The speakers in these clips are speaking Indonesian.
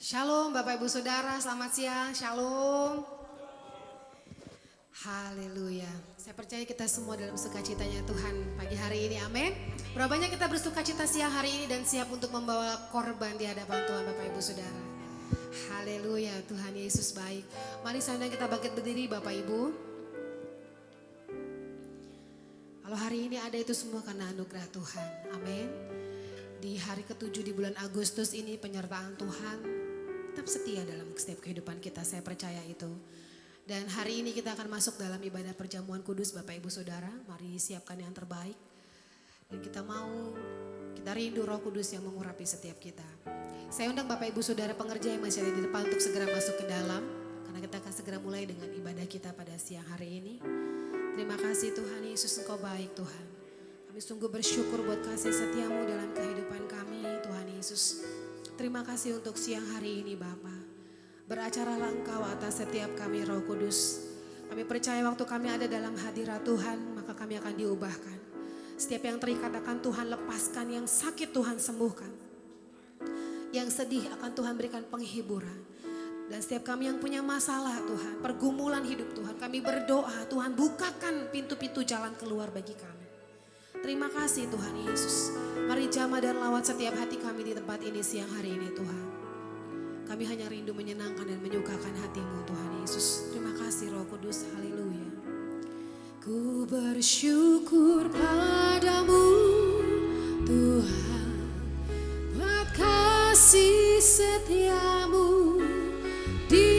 Shalom Bapak Ibu Saudara, selamat siang, shalom. Haleluya. Saya percaya kita semua dalam sukacitanya Tuhan pagi hari ini, amin. Berapa banyak kita bersukacita siang hari ini dan siap untuk membawa korban di hadapan Tuhan Bapak Ibu Saudara. Haleluya, Tuhan Yesus baik. Mari sama kita bangkit berdiri Bapak Ibu. Kalau hari ini ada itu semua karena anugerah Tuhan, amin. Di hari ke-7 di bulan Agustus ini penyertaan Tuhan tetap setia dalam setiap kehidupan kita, saya percaya itu. Dan hari ini kita akan masuk dalam ibadah perjamuan kudus Bapak Ibu Saudara. Mari siapkan yang terbaik. Dan kita rindu Roh Kudus yang mengurapi setiap kita. Saya undang Bapak Ibu Saudara pengerja yang masih ada di depan untuk segera masuk ke dalam. Karena kita akan segera mulai dengan ibadah kita pada siang hari ini. Terima kasih Tuhan Yesus, Engkau baik Tuhan. Kami sungguh bersyukur buat kasih setiamu dalam kehidupan kami Tuhan Yesus. Terima kasih untuk siang hari ini Bapa. Beracaralah Engkau atas setiap kami Roh Kudus. Kami percaya waktu kami ada dalam hadirat Tuhan maka kami akan diubahkan. Setiap yang terikat akan Tuhan lepaskan, yang sakit Tuhan sembuhkan. Yang sedih akan Tuhan berikan penghiburan. Dan setiap kami yang punya masalah Tuhan, pergumulan hidup Tuhan, kami berdoa Tuhan bukakan pintu-pintu jalan keluar bagi kami. Terima kasih Tuhan Yesus. Mari jamah dan lawat setiap hati kami di tempat ini siang hari ini Tuhan. Kami hanya rindu menyenangkan dan menyukakan hati-Mu Tuhan Yesus. Terima kasih Roh Kudus, haleluya. Ku bersyukur padamu Tuhan, buat kasih setiamu di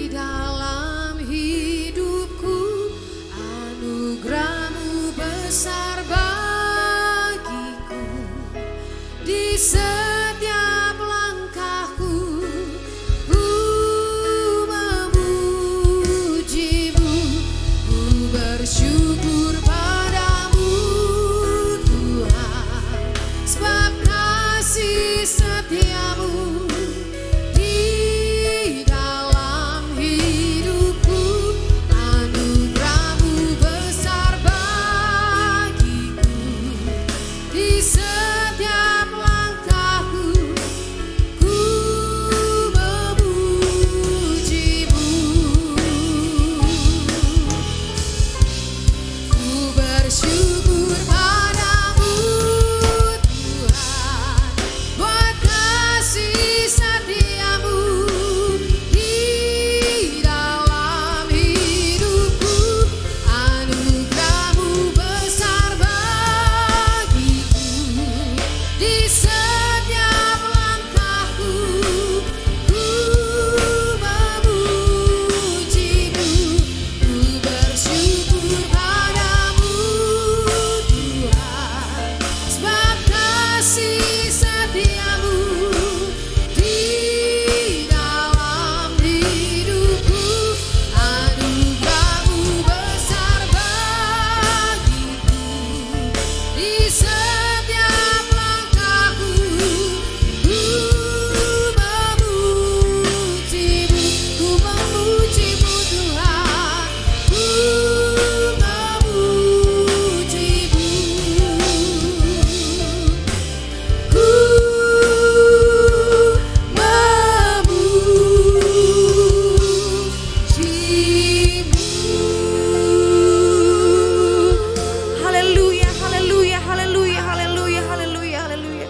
dalam hidupku. Anugerah-Mu besar bagiku, di setiap langkahku ku memuji-Mu. Ku bersyukur padamu Tuhan, sebab kasih setiamu di dalam hidupku. Anugerah-Mu besar bagiku, di setiap langkahku ku memuji-Mu. Ku bersyukur padamu Tuhan, buat kasih setiamu di dalam hidupku. Anugerah-Mu besar bagiku, di setiap langkahku ku memuji-Mu. Ku bersyukur padamu Tuhan, sebab kasih setiamu di dalam hidupku. Anugerah-Mu besar bagiku, di setiap langkahku ku memuji-Mu. Ku memuji-Mu Tuhan, ku memuji-Mu. Ku memuji-Mu. Haleluya, haleluya, haleluya, haleluya, haleluya, haleluya.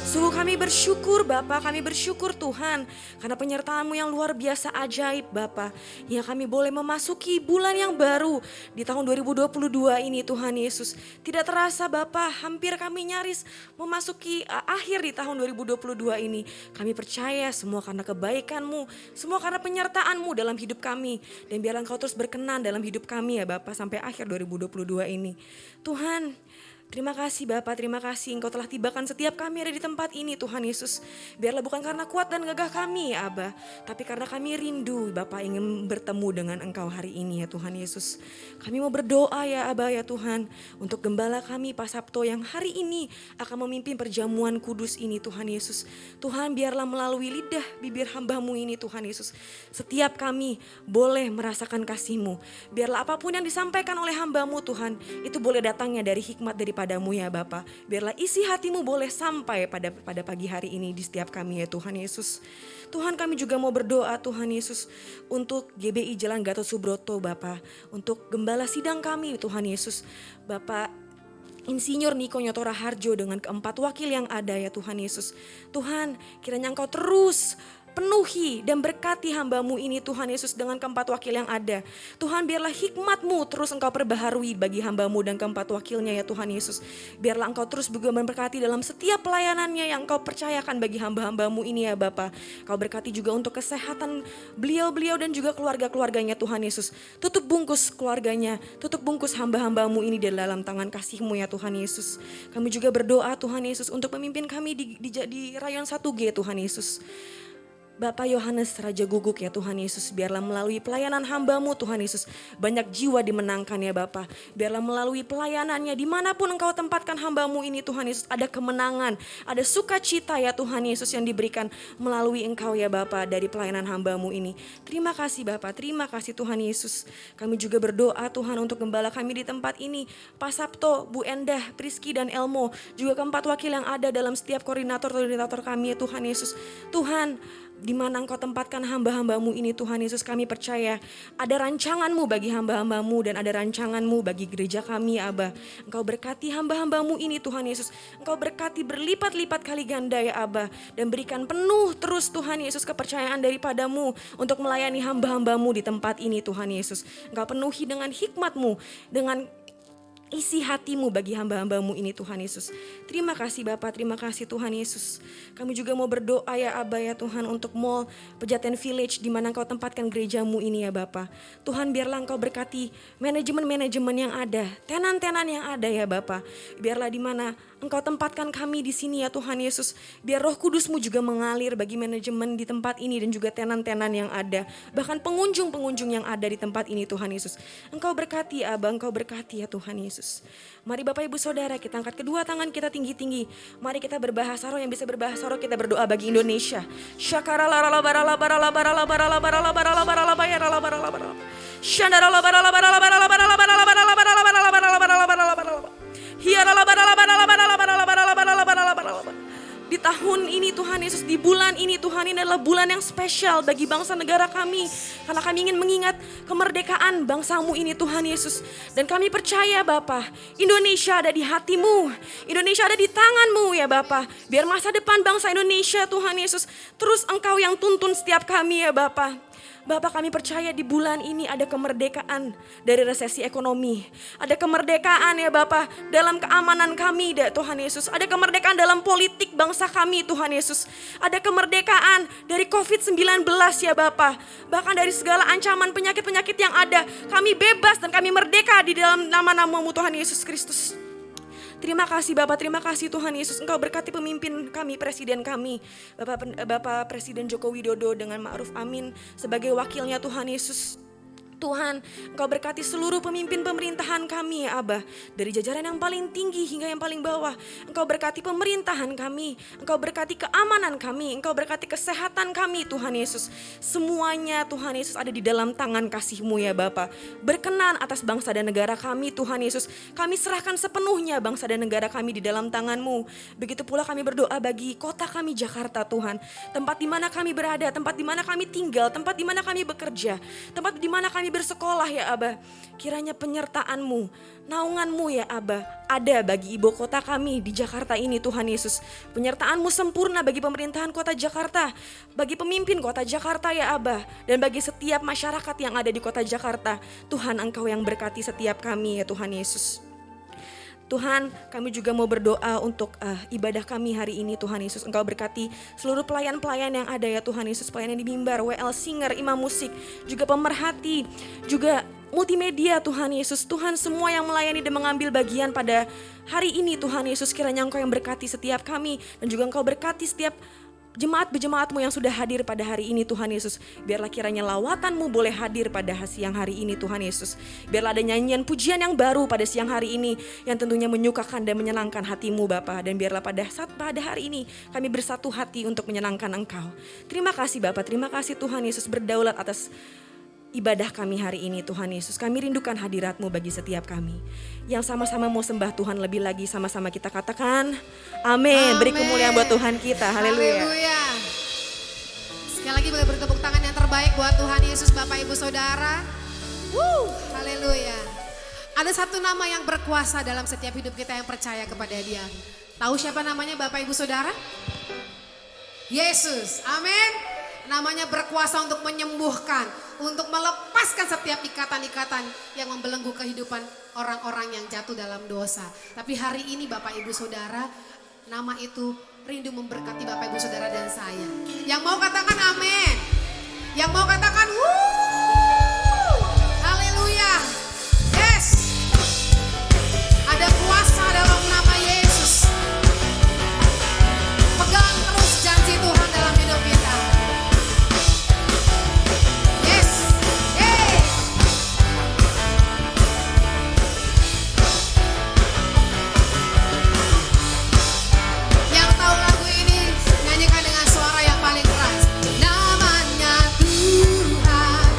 Sungguh kami bersyukur Bapa, kami bersyukur Tuhan karena penyertaan-Mu yang luar biasa ajaib Bapa. Yang kami boleh memasuki bulan yang baru di tahun 2022 ini Tuhan Yesus. Tidak terasa Bapa, hampir kami nyaris memasuki akhir di tahun 2022 ini. Kami percaya semua karena kebaikan-Mu, semua karena penyertaan-Mu dalam hidup kami. Dan biarlah Engkau terus berkenan dalam hidup kami ya Bapa sampai akhir 2022 ini. Tuhan, terima kasih Bapa, terima kasih Engkau telah tibakan setiap kami ada di tempat ini Tuhan Yesus. Biarlah bukan karena kuat dan gagah kami ya Abah, tapi karena kami rindu Bapa ingin bertemu dengan Engkau hari ini ya Tuhan Yesus. Kami mau berdoa ya Abah ya Tuhan, untuk gembala kami Pak Sabto yang hari ini akan memimpin perjamuan kudus ini Tuhan Yesus. Tuhan biarlah melalui lidah bibir hamba-Mu ini Tuhan Yesus, setiap kami boleh merasakan kasih-Mu. Biarlah apapun yang disampaikan oleh hamba-Mu Tuhan, itu boleh datangnya dari hikmat daripada padamu ya Bapa. Biarlah isi hatimu boleh sampai pada pagi hari ini di setiap kami ya Tuhan Yesus. Tuhan, kami juga mau berdoa Tuhan Yesus untuk GBI Jalan Gatot Subroto Bapa. Untuk gembala sidang kami Tuhan Yesus. Bapak Insinyur Niko Nyotora Harjo dengan keempat wakil yang ada ya Tuhan Yesus. Tuhan, kiranya Engkau terus penuhi dan berkati hamba-Mu ini Tuhan Yesus dengan keempat wakil yang ada. Tuhan, biarlah hikmat-Mu terus Engkau perbaharui bagi hamba-Mu dan keempat wakilnya ya Tuhan Yesus. Biarlah Engkau terus juga memberkati dalam setiap pelayanannya yang Engkau percayakan bagi hamba-hamba-Mu ini ya Bapa. Kau berkati juga untuk kesehatan beliau-beliau dan juga keluarga-keluarganya Tuhan Yesus. Tutup bungkus keluarganya, tutup bungkus hamba-hamba-Mu ini di dalam tangan kasih-Mu ya Tuhan Yesus. Kami juga berdoa Tuhan Yesus untuk memimpin kami di rayon 1G Tuhan Yesus. Bapak Yohanes Raja Guguk ya Tuhan Yesus, biarlah melalui pelayanan hamba-Mu Tuhan Yesus, banyak jiwa dimenangkan ya Bapak. Biarlah melalui pelayanannya dimanapun Engkau tempatkan hamba-Mu ini Tuhan Yesus, ada kemenangan, ada sukacita ya Tuhan Yesus yang diberikan melalui Engkau ya Bapak dari pelayanan hamba-Mu ini. Terima kasih Bapak, terima kasih Tuhan Yesus. Kami juga berdoa Tuhan untuk gembala kami di tempat ini, Pak Sabto, Bu Endah, Priski dan Elmo, juga keempat wakil yang ada dalam setiap koordinator kami ya Tuhan Yesus. Tuhan, di mana Engkau tempatkan hamba-hamba-Mu ini Tuhan Yesus, kami percaya ada rancangan-Mu bagi hamba-hamba-Mu dan ada rancangan-Mu bagi gereja kami Abah. Engkau berkati hamba-hamba-Mu ini Tuhan Yesus, Engkau berkati berlipat-lipat kali ganda ya Abah, dan berikan penuh terus Tuhan Yesus kepercayaan daripada-Mu untuk melayani hamba-hamba-Mu di tempat ini Tuhan Yesus. Engkau penuhi dengan hikmat-Mu, dengan isi hati-Mu bagi hamba-hamba-Mu ini Tuhan Yesus. Terima kasih Bapak, terima kasih Tuhan Yesus. Kami juga mau berdoa ya Abah ya Tuhan untuk Mall Pejaten Village di mana Engkau tempatkan gereja-Mu ini ya Bapak. Tuhan, biarlah Engkau berkati manajemen-manajemen yang ada, tenan-tenan yang ada ya Bapak. Biarlah di mana Engkau tempatkan kami di sini ya Tuhan Yesus. Biar Roh Kudus-Mu juga mengalir bagi manajemen di tempat ini dan juga tenan-tenan yang ada. Bahkan pengunjung-pengunjung yang ada di tempat ini Tuhan Yesus. Engkau berkati Abah, Engkau berkati ya Tuhan Yesus. Mari Bapak Ibu Saudara, kita angkat kedua tangan kita tinggi-tinggi. Mari kita berbahasa roh, yang bisa berbahasa roh kita berdoa bagi Indonesia. Di tahun ini Tuhan Yesus, di bulan ini Tuhan, ini adalah bulan yang spesial bagi bangsa negara kami. Karena kami ingin mengingat kemerdekaan bangsa-Mu ini Tuhan Yesus. Dan kami percaya Bapa, Indonesia ada di hati-Mu, Indonesia ada di tangan-Mu ya Bapa. Biar masa depan bangsa Indonesia Tuhan Yesus, terus Engkau yang tuntun setiap kami ya Bapa. Bapak, kami percaya di bulan ini ada kemerdekaan dari resesi ekonomi. Ada kemerdekaan ya Bapak dalam keamanan kami Tuhan Yesus. Ada kemerdekaan dalam politik bangsa kami Tuhan Yesus. Ada kemerdekaan dari COVID-19 ya Bapak. Bahkan dari segala ancaman penyakit-penyakit yang ada. Kami bebas dan kami merdeka di dalam nama-Nama-Mu Tuhan Yesus Kristus. Terima kasih Bapak, terima kasih Tuhan Yesus. Engkau berkati pemimpin kami, presiden kami, Bapak Presiden Joko Widodo dengan Ma'ruf Amin sebagai wakilnya Tuhan Yesus. Tuhan, Engkau berkati seluruh pemimpin pemerintahan kami ya Abah. Dari jajaran yang paling tinggi hingga yang paling bawah. Engkau berkati pemerintahan kami. Engkau berkati keamanan kami. Engkau berkati kesehatan kami Tuhan Yesus. Semuanya Tuhan Yesus ada di dalam tangan kasih-Mu ya Bapa. Berkenan atas bangsa dan negara kami Tuhan Yesus. Kami serahkan sepenuhnya bangsa dan negara kami di dalam tangan-Mu. Begitu pula kami berdoa bagi kota kami Jakarta Tuhan. Tempat di mana kami berada, tempat di mana kami tinggal, tempat di mana kami bekerja, tempat di mana kami bersekolah ya Abah. Kiranya penyertaan-Mu, naungan-Mu ya Abah ada bagi ibu kota kami di Jakarta ini Tuhan Yesus. Penyertaan-Mu sempurna bagi pemerintahan kota Jakarta, bagi pemimpin kota Jakarta ya Abah, dan bagi setiap masyarakat yang ada di kota Jakarta. Tuhan, Engkau yang berkati setiap kami ya Tuhan Yesus. Tuhan, kami juga mau berdoa untuk ibadah kami hari ini Tuhan Yesus. Engkau berkati seluruh pelayan-pelayan yang ada ya Tuhan Yesus. Pelayan yang di mimbar, WL Singer, imam musik, juga pemerhati, juga multimedia Tuhan Yesus. Tuhan, semua yang melayani dan mengambil bagian pada hari ini Tuhan Yesus. Kiranya Engkau yang berkati setiap kami dan juga Engkau berkati setiap jemaat-jemaat-Mu yang sudah hadir pada hari ini Tuhan Yesus. Biarlah kiranya lawatan-Mu boleh hadir pada siang hari ini Tuhan Yesus. Biarlah ada nyanyian pujian yang baru pada siang hari ini yang tentunya menyukakan dan menyenangkan hati-Mu Bapa. Dan biarlah pada hari ini kami bersatu hati untuk menyenangkan Engkau. Terima kasih Bapa, terima kasih Tuhan Yesus berdaulat atas ibadah kami hari ini Tuhan Yesus. Kami rindukan hadirat-Mu bagi setiap kami. Yang sama-sama mau sembah Tuhan lebih lagi, sama-sama kita katakan amin. Beri kemuliaan buat Tuhan kita. Haleluya. Haleluya. Sekali lagi boleh bertepuk tangan yang terbaik buat Tuhan Yesus, Bapak Ibu Saudara. Haleluya. Ada satu nama yang berkuasa dalam setiap hidup kita yang percaya kepada Dia. Tahu siapa namanya Bapak Ibu Saudara? Yesus. Amin. Namanya berkuasa untuk menyembuhkan, untuk melepaskan setiap ikatan-ikatan yang membelenggu kehidupan orang-orang yang jatuh dalam dosa. Tapi hari ini Bapak Ibu Saudara, nama itu rindu memberkati Bapak Ibu Saudara dan saya. Yang mau katakan amin. Yang mau katakan wuh. Haleluya. Yes. Ada kuasa dalam nama Yesus. Pegang terus janji Tuhan dalam hidup kita. Yes. Hey. Yang tahu lagu ini nyanyikan dengan suara yang paling keras. Namanya Tuhan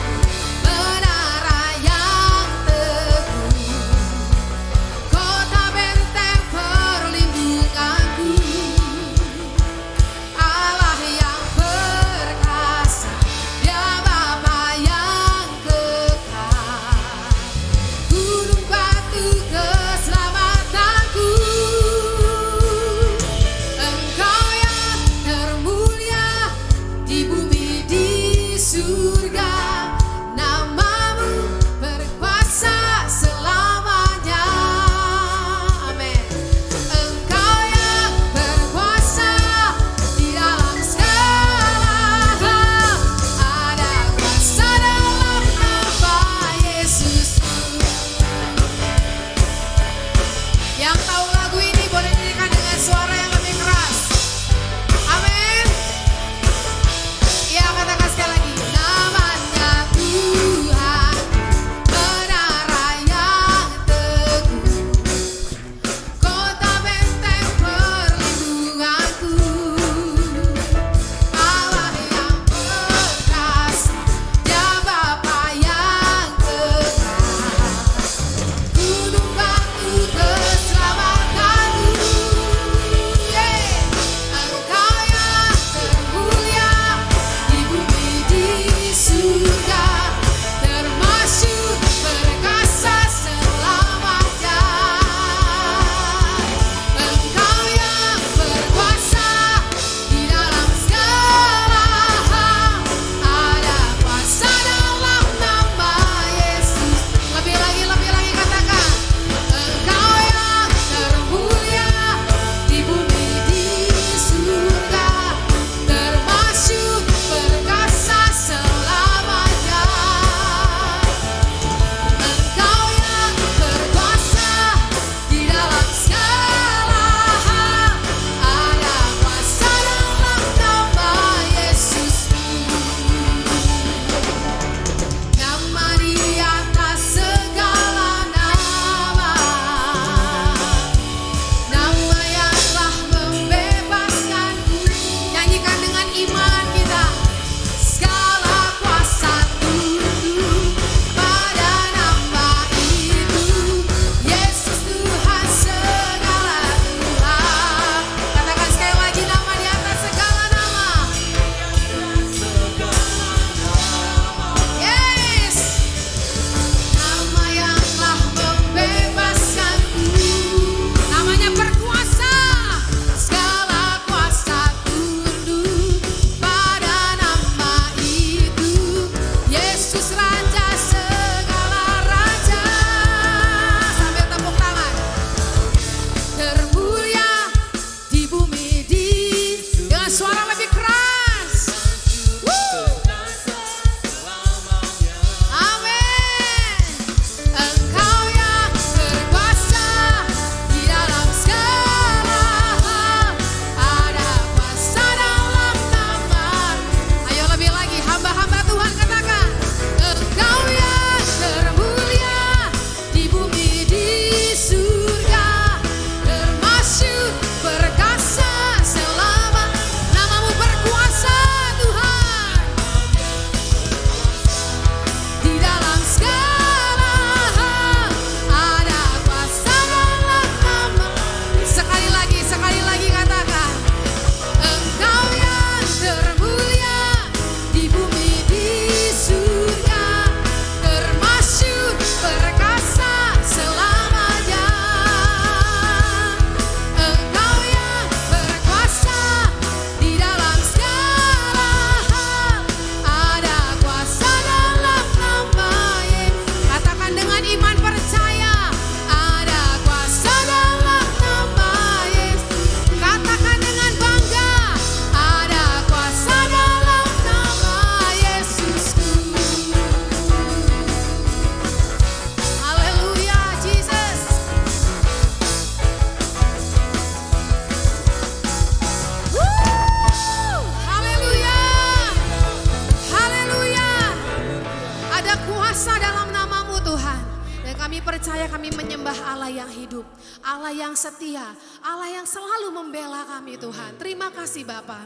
Allah yang hidup, Allah yang setia, Allah yang selalu membela kami Tuhan. Terima kasih Bapa.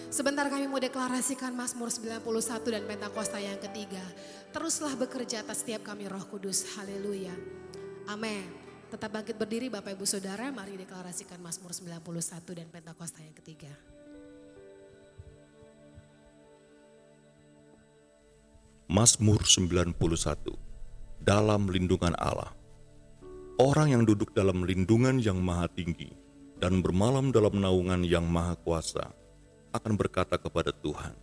Sebentar kami mau deklarasikan Mazmur 91 dan Pentakosta yang ketiga. Teruslah bekerja atas setiap kami Roh Kudus. Haleluya. Amin. Tetap bangkit berdiri Bapak Ibu Saudara, mari deklarasikan Mazmur 91 dan Pentakosta yang ketiga. Mazmur 91. Dalam lindungan Allah. Orang yang duduk dalam lindungan yang maha tinggi dan bermalam dalam naungan yang maha kuasa akan berkata kepada Tuhan,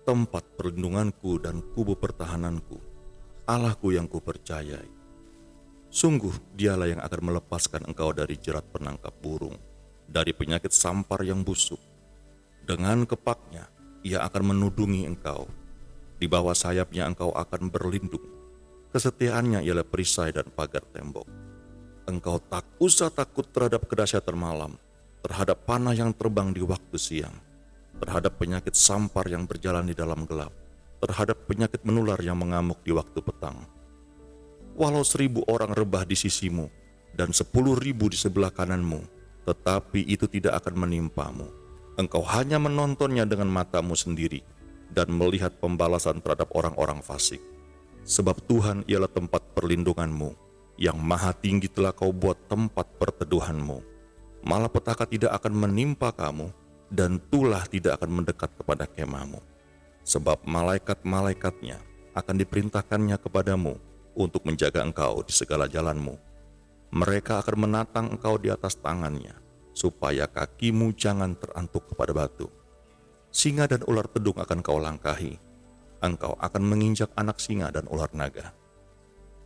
tempat perlindunganku dan kubu pertahananku, Allahku yang kupercayai. Sungguh dialah yang akan melepaskan engkau dari jerat penangkap burung, dari penyakit sampar yang busuk. Dengan kepaknya ia akan menudungi engkau. Di bawah sayapnya engkau akan berlindung. Kesetiaannya ialah perisai dan pagar tembok. Engkau tak usah takut terhadap kedahsyatan malam, terhadap panah yang terbang di waktu siang, terhadap penyakit sampar yang berjalan di dalam gelap, terhadap penyakit menular yang mengamuk di waktu petang. Walau 1.000 orang rebah di sisimu dan 10.000 di sebelah kananmu, tetapi itu tidak akan menimpamu. Engkau hanya menontonnya dengan matamu sendiri dan melihat pembalasan terhadap orang-orang fasik. Sebab Tuhan ialah tempat perlindunganmu, yang maha tinggi telah kau buat tempat perteduhanmu. Malapetaka tidak akan menimpa kamu, dan tulah tidak akan mendekat kepada kemahmu. Sebab malaikat-malaikatnya akan diperintahkannya kepadamu untuk menjaga engkau di segala jalanmu. Mereka akan menatang engkau di atas tangannya, supaya kakimu jangan terantuk kepada batu. Singa dan ular tedung akan kau langkahi. Engkau akan menginjak anak singa dan ular naga.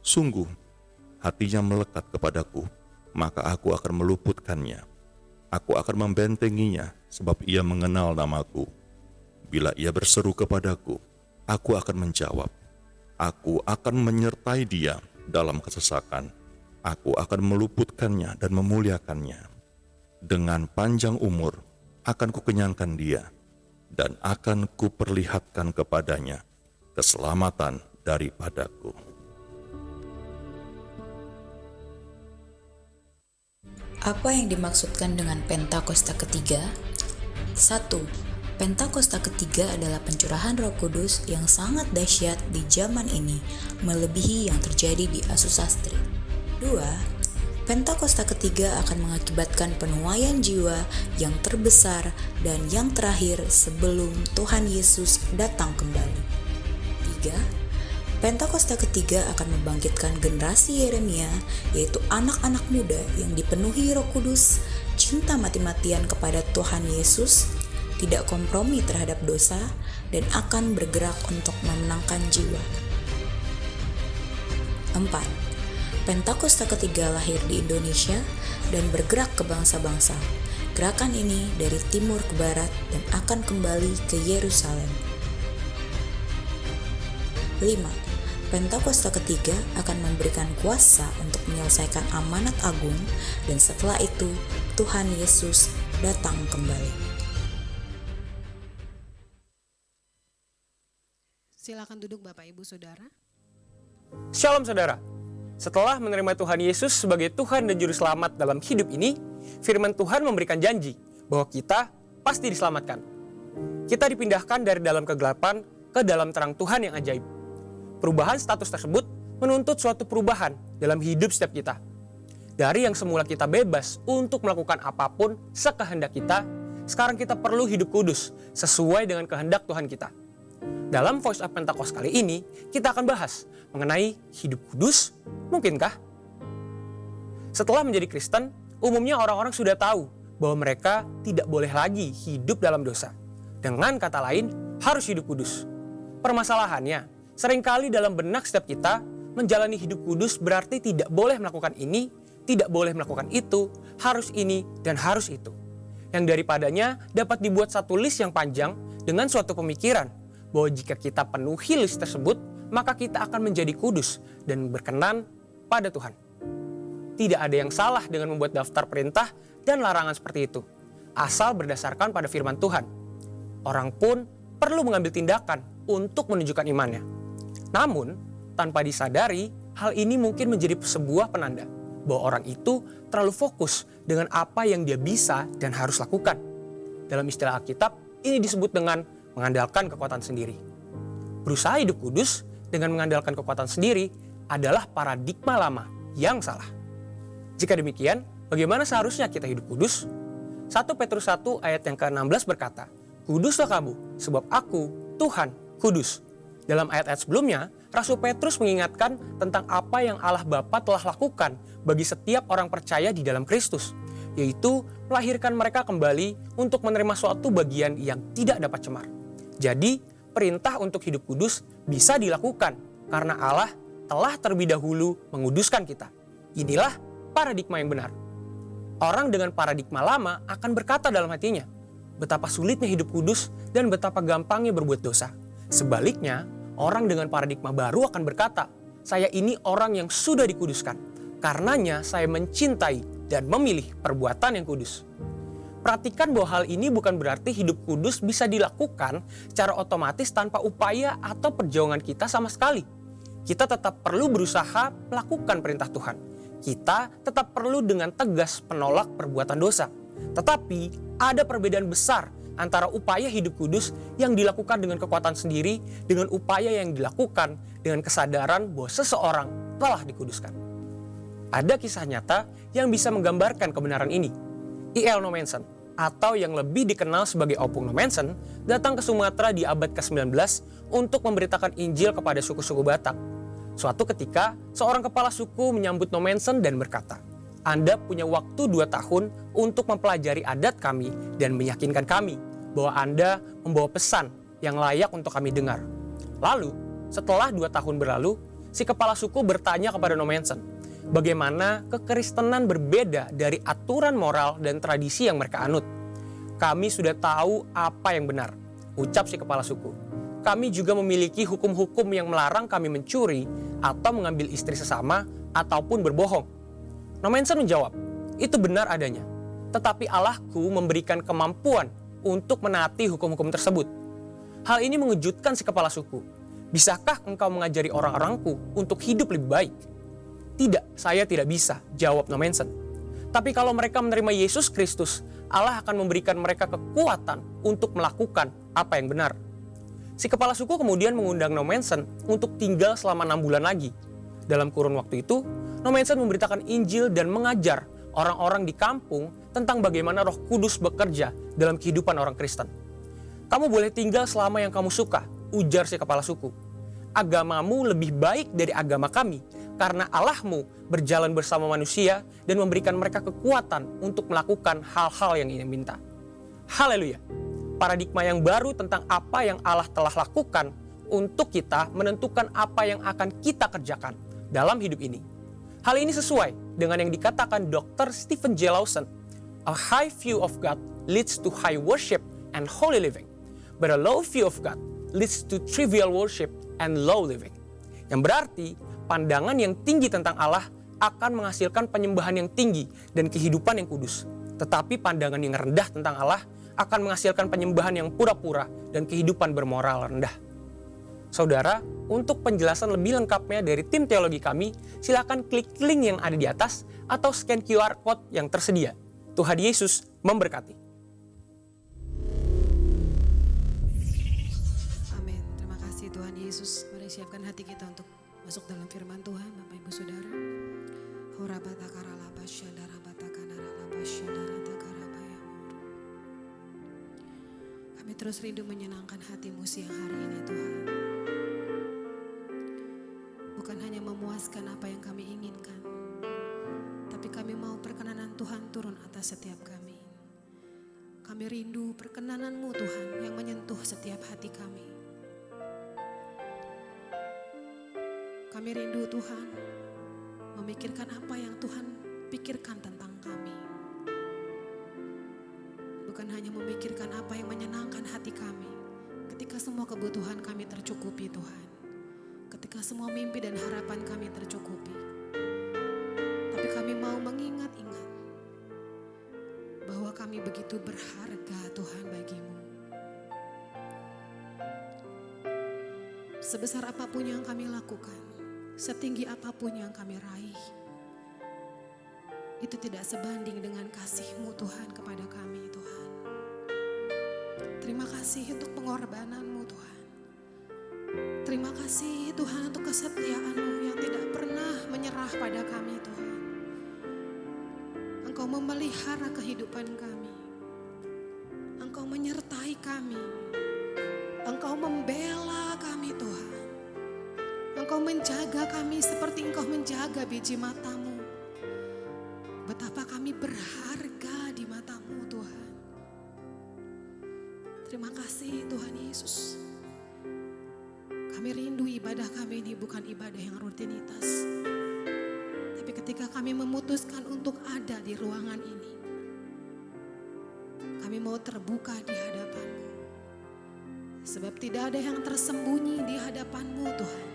Sungguh, hatinya melekat kepadaku, maka aku akan meluputkannya. Aku akan membentenginya, sebab ia mengenal namaku. Bila ia berseru kepadaku, aku akan menjawab. Aku akan menyertai dia dalam kesesakan. Aku akan meluputkannya dan memuliakannya. Dengan panjang umur akan kukenyangkan dia, dan akan kuperlihatkan kepadanya keselamatan daripadaku. Apa yang dimaksudkan dengan Pentakosta ketiga? 1. Pentakosta ketiga adalah pencurahan Roh Kudus yang sangat dahsyat di zaman ini, melebihi yang terjadi di Azusa Street. 2. Pentakosta ketiga akan mengakibatkan penuaian jiwa yang terbesar dan yang terakhir sebelum Tuhan Yesus datang kembali. 3. Pentakosta ketiga akan membangkitkan generasi Yeremia, yaitu anak-anak muda yang dipenuhi Roh Kudus, cinta mati-matian kepada Tuhan Yesus, tidak kompromi terhadap dosa, dan akan bergerak untuk memenangkan jiwa. 4. Pentakosta ketiga lahir di Indonesia dan bergerak ke bangsa-bangsa. Gerakan ini dari timur ke barat dan akan kembali ke Yerusalem. 5. Pentakosta ketiga akan memberikan kuasa untuk menyelesaikan amanat agung, dan setelah itu Tuhan Yesus datang kembali. Silakan duduk Bapak Ibu Saudara. Shalom saudara. Setelah menerima Tuhan Yesus sebagai Tuhan dan Juru Selamat dalam hidup ini, firman Tuhan memberikan janji bahwa kita pasti diselamatkan. Kita dipindahkan dari dalam kegelapan ke dalam terang Tuhan yang ajaib. Perubahan status tersebut menuntut suatu perubahan dalam hidup setiap kita. Dari yang semula kita bebas untuk melakukan apapun sekehendak kita, sekarang kita perlu hidup kudus sesuai dengan kehendak Tuhan kita. Dalam Voice of Pentecost kali ini, kita akan bahas mengenai hidup kudus, mungkinkah? Setelah menjadi Kristen, umumnya orang-orang sudah tahu bahwa mereka tidak boleh lagi hidup dalam dosa. Dengan kata lain, harus hidup kudus. Permasalahannya, seringkali dalam benak setiap kita, menjalani hidup kudus berarti tidak boleh melakukan ini, tidak boleh melakukan itu, harus ini, dan harus itu. Yang daripadanya dapat dibuat satu list yang panjang dengan suatu pemikiran bahwa jika kita penuhi list tersebut, maka kita akan menjadi kudus dan berkenan pada Tuhan. Tidak ada yang salah dengan membuat daftar perintah dan larangan seperti itu, asal berdasarkan pada firman Tuhan. Orang pun perlu mengambil tindakan untuk menunjukkan imannya. Namun, tanpa disadari, hal ini mungkin menjadi sebuah penanda bahwa orang itu terlalu fokus dengan apa yang dia bisa dan harus lakukan. Dalam istilah Alkitab, ini disebut dengan mengandalkan kekuatan sendiri. Berusaha hidup kudus dengan mengandalkan kekuatan sendiri adalah paradigma lama yang salah. Jika demikian, bagaimana seharusnya kita hidup kudus? 1 Petrus 1 ayat yang ke-16 berkata, "Kuduslah kamu, sebab aku, Tuhan, kudus." Dalam ayat-ayat sebelumnya, Rasul Petrus mengingatkan tentang apa yang Allah Bapa telah lakukan bagi setiap orang percaya di dalam Kristus, yaitu melahirkan mereka kembali untuk menerima suatu bagian yang tidak dapat cemar. Jadi, perintah untuk hidup kudus bisa dilakukan karena Allah telah terlebih dahulu menguduskan kita. Inilah paradigma yang benar. Orang dengan paradigma lama akan berkata dalam hatinya, betapa sulitnya hidup kudus dan betapa gampangnya berbuat dosa. Sebaliknya, orang dengan paradigma baru akan berkata, saya ini orang yang sudah dikuduskan. Karenanya saya mencintai dan memilih perbuatan yang kudus. Perhatikan bahwa hal ini bukan berarti hidup kudus bisa dilakukan secara otomatis tanpa upaya atau perjuangan kita sama sekali. Kita tetap perlu berusaha melakukan perintah Tuhan. Kita tetap perlu dengan tegas menolak perbuatan dosa. Tetapi ada perbedaan besar antara upaya hidup kudus yang dilakukan dengan kekuatan sendiri dengan upaya yang dilakukan dengan kesadaran bahwa seseorang telah dikuduskan. Ada kisah nyata yang bisa menggambarkan kebenaran ini. I.L. Nommensen, atau yang lebih dikenal sebagai Opung Nommensen, datang ke Sumatera di abad ke-19 untuk memberitakan Injil kepada suku-suku Batak. Suatu ketika, seorang kepala suku menyambut Nommensen dan berkata, "Anda punya waktu 2 tahun untuk mempelajari adat kami dan meyakinkan kami bahwa Anda membawa pesan yang layak untuk kami dengar." Lalu, setelah 2 tahun berlalu, si kepala suku bertanya kepada Nommensen, bagaimana kekristenan berbeda dari aturan moral dan tradisi yang mereka anut. "Kami sudah tahu apa yang benar," ucap si kepala suku. "Kami juga memiliki hukum-hukum yang melarang kami mencuri atau mengambil istri sesama ataupun berbohong." Nommensen menjawab, "Itu benar adanya. Tetapi Allahku memberikan kemampuan untuk menaati hukum-hukum tersebut." Hal ini mengejutkan si kepala suku. "Bisakah engkau mengajari orang-orangku untuk hidup lebih baik?" "Tidak, saya tidak bisa," jawab Nommensen. "Tapi kalau mereka menerima Yesus Kristus, Allah akan memberikan mereka kekuatan untuk melakukan apa yang benar." Si kepala suku kemudian mengundang Nommensen untuk tinggal selama 6 bulan lagi. Dalam kurun waktu itu, Nommensen memberitakan Injil dan mengajar orang-orang di kampung tentang bagaimana Roh Kudus bekerja dalam kehidupan orang Kristen. "Kamu boleh tinggal selama yang kamu suka," ujar si kepala suku. "Agamamu lebih baik dari agama kami, karena Allahmu berjalan bersama manusia dan memberikan mereka kekuatan untuk melakukan hal-hal yang ia minta." Haleluya! Paradigma yang baru tentang apa yang Allah telah lakukan untuk kita menentukan apa yang akan kita kerjakan dalam hidup ini. Hal ini sesuai dengan yang dikatakan Dr. Stephen J. Lawson, "A high view of God leads to high worship and holy living, but a low view of God leads to trivial worship and low living." Yang berarti, pandangan yang tinggi tentang Allah akan menghasilkan penyembahan yang tinggi dan kehidupan yang kudus. Tetapi pandangan yang rendah tentang Allah akan menghasilkan penyembahan yang pura-pura dan kehidupan bermoral rendah. Saudara, untuk penjelasan lebih lengkapnya dari tim teologi kami, silakan klik link yang ada di atas atau scan QR Code yang tersedia. Tuhan Yesus memberkati. Amin. Terima kasih Tuhan Yesus. Mari siapkan hati kita untuk masuk dalam firman Tuhan, Bapak Ibu Saudara. Kami terus rindu menyenangkan hati-Mu siang hari ini Tuhan. Bukan hanya memuaskan apa yang kami inginkan, tapi kami mau perkenanan Tuhan turun atas setiap kami. Kami rindu perkenanan-Mu Tuhan yang menyentuh setiap hati kami. Kami rindu Tuhan memikirkan apa yang Tuhan pikirkan tentang kami. Bukan hanya memikirkan apa yang menyenangkan hati kami ketika semua kebutuhan kami tercukupi Tuhan. Ketika semua mimpi dan harapan kami tercukupi. Tapi kami mau mengingat-ingat bahwa kami begitu berharga Tuhan bagi-Mu. Sebesar apapun yang kami lakukan, setinggi apapun yang kami raih, itu tidak sebanding dengan kasih-Mu Tuhan kepada kami Tuhan. Terima kasih untuk pengorbanan-Mu Tuhan. Terima kasih Tuhan untuk kesetiaan-Mu yang tidak pernah menyerah pada kami Tuhan. Engkau memelihara kehidupan kami. Engkau menyertai kami. Engkau membela kami Tuhan. Engkau menjaga kami seperti Engkau menjaga biji mata-Mu. Betapa kami berharga di mata-Mu Tuhan. Terima kasih Tuhan Yesus. Kami rindu ibadah kami ini bukan ibadah yang rutinitas. Tapi ketika kami memutuskan untuk ada di ruangan ini, kami mau terbuka di hadapan-Mu. Sebab tidak ada yang tersembunyi di hadapan-Mu Tuhan.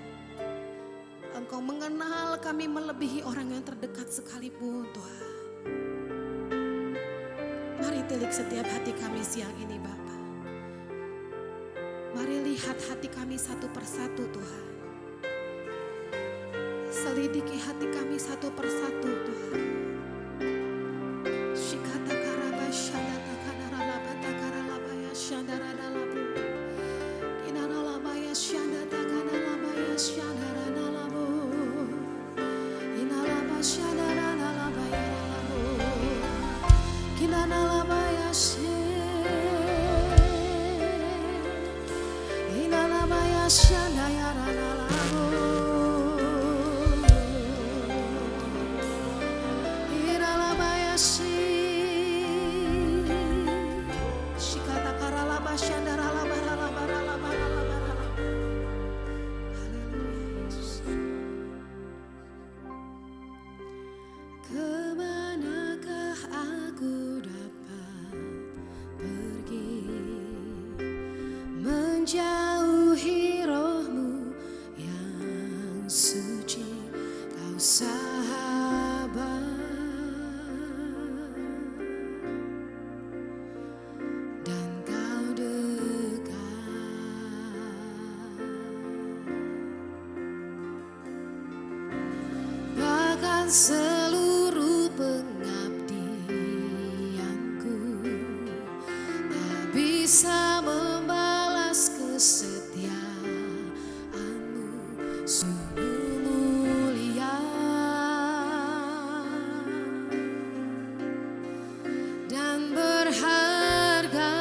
Engkau mengenal kami melebihi orang yang terdekat sekalipun Tuhan. Mari tilik setiap hati kami siang ini Bapa. Mari lihat hati kami satu persatu Tuhan. Selidiki hati kami satu persatu Tuhan. Shikata karaba shadata kanaralabata karalabaya shandaradalabu. Inaralabaya shandata kanalabaya shandaradalabu. Inalaba shandaradalabaya lalabu. Kinanalabaya Inalabaya shandayaralalabu. Inalabaya shikata karalaba shandaralabaralabaralabaralabaralabar. Haleluya Yesus. Kemanakah aku dapat pergi menjauhi roh-Mu yang suci, Kau sahabat dan Kau dekat. Bahkan seluruh pengabdianku tak bisa membalas kesetiaan-Mu, sungguh mulia dan berharga,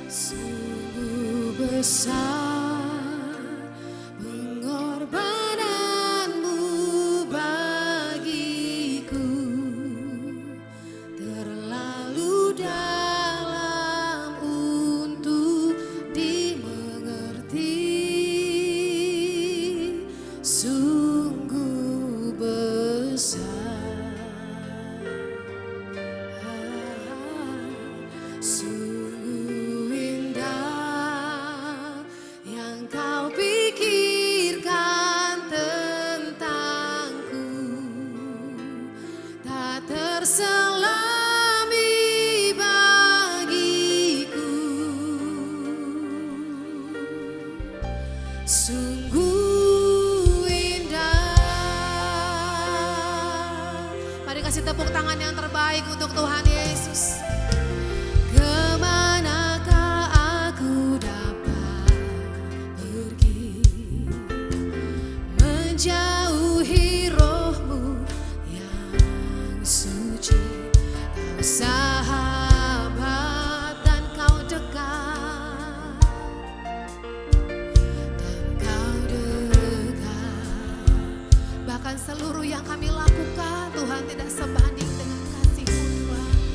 sungguh besar pengorbanan-Mu bagiku, terlalu dalam untuk dimengerti, sungguh besar, sungguh indah yang Kau pikirkan tentangku, tak terselami bagiku, sungguh indah. Mari kasih tepuk tangan yang terbaik untuk Tuhan Yesus. Kemanakah aku dapat pergi menjauhi roh-Mu yang suci, Kau sahabat dan Kau dekat, dan Kau dekat. Bahkan seluruh yang kami lakukan Tuhan tidak sebanding dengan kasih-Mu Tuhan.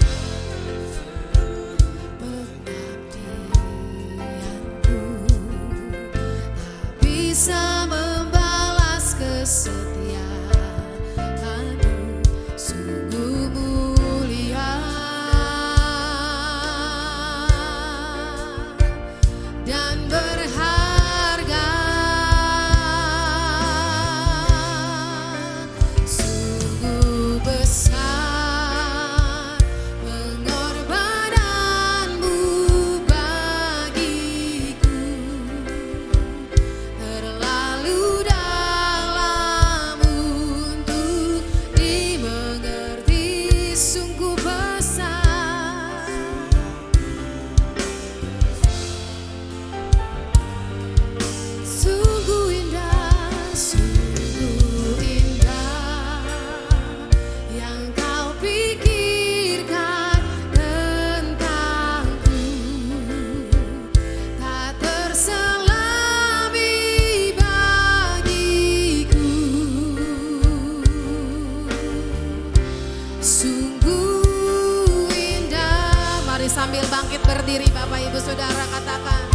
berdiri Bapak Ibu Saudara, katakan.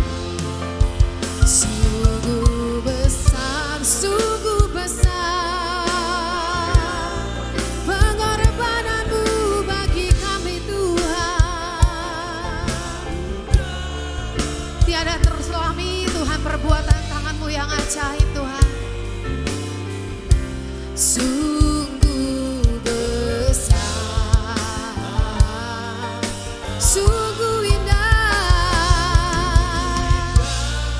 Sungguh besar pengorbananmu bagi kami Tuhan. Tiada terselami Tuhan perbuatan tangan-Mu yang ajaib Tuhan. Sungguh besar, sungguh indah.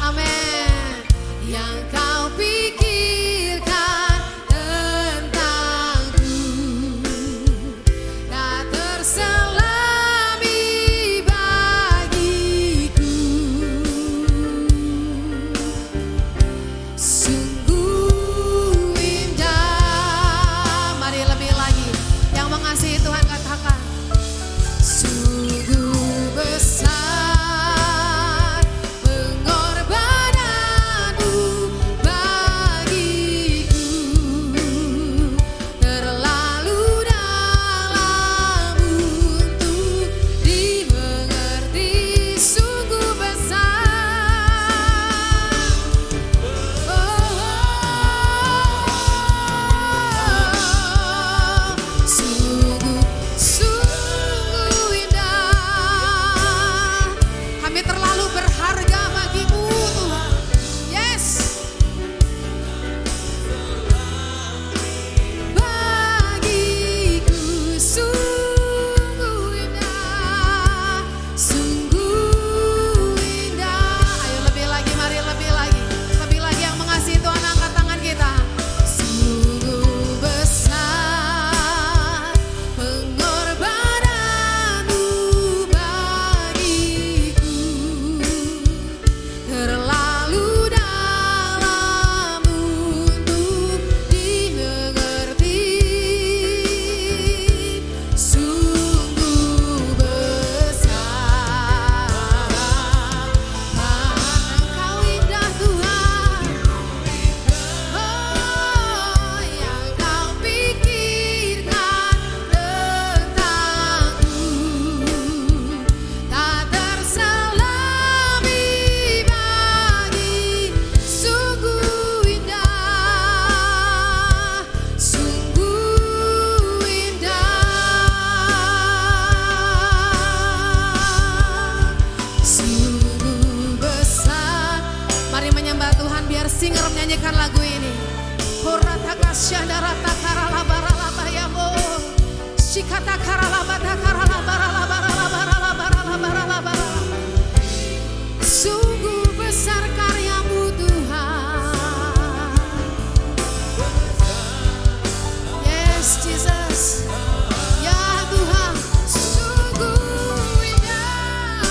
Amin. Yang kau pikirkan tentangku tak terselami bagiku. Sungguh indah. Mari lebih lagi. Yang mengasihi Tuhan katakan. Sungguh besar pengorbananmu bagiku, terlalu dalam untuk dimengerti. Sungguh besar, sungguh indah. Kami terlalu berharga bagimu Tuhan. Yes. Bagiku sungguh indah, sungguh indah. Ayo lebih lagi, mari lebih lagi. Lebih lagi yang mengasihi Tuhan, angkat tangan kita. Sungguh besar pengorbananmu bagiku, terlalu dalam untuk dimengerti. Sungguh besar, Engkau indah Tuhan. Oh, yang kau pikirkan tentangku tak terselami bagi. Sungguh indah, sungguh indah, sungguh besar. Mari menyembah Tuhan, biar singer menyanyikan lagu ini. Sungguh besar karyamu Tuhan. Yes Jesus. Ya Tuhan, sungguh indah.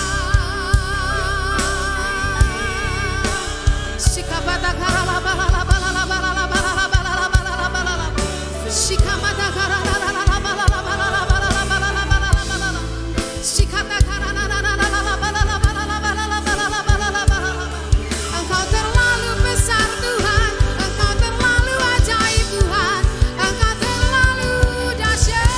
Engkau terlalu besar Tuhan, Engkau terlalu ajaib Tuhan, Engkau terlalu dahsyat.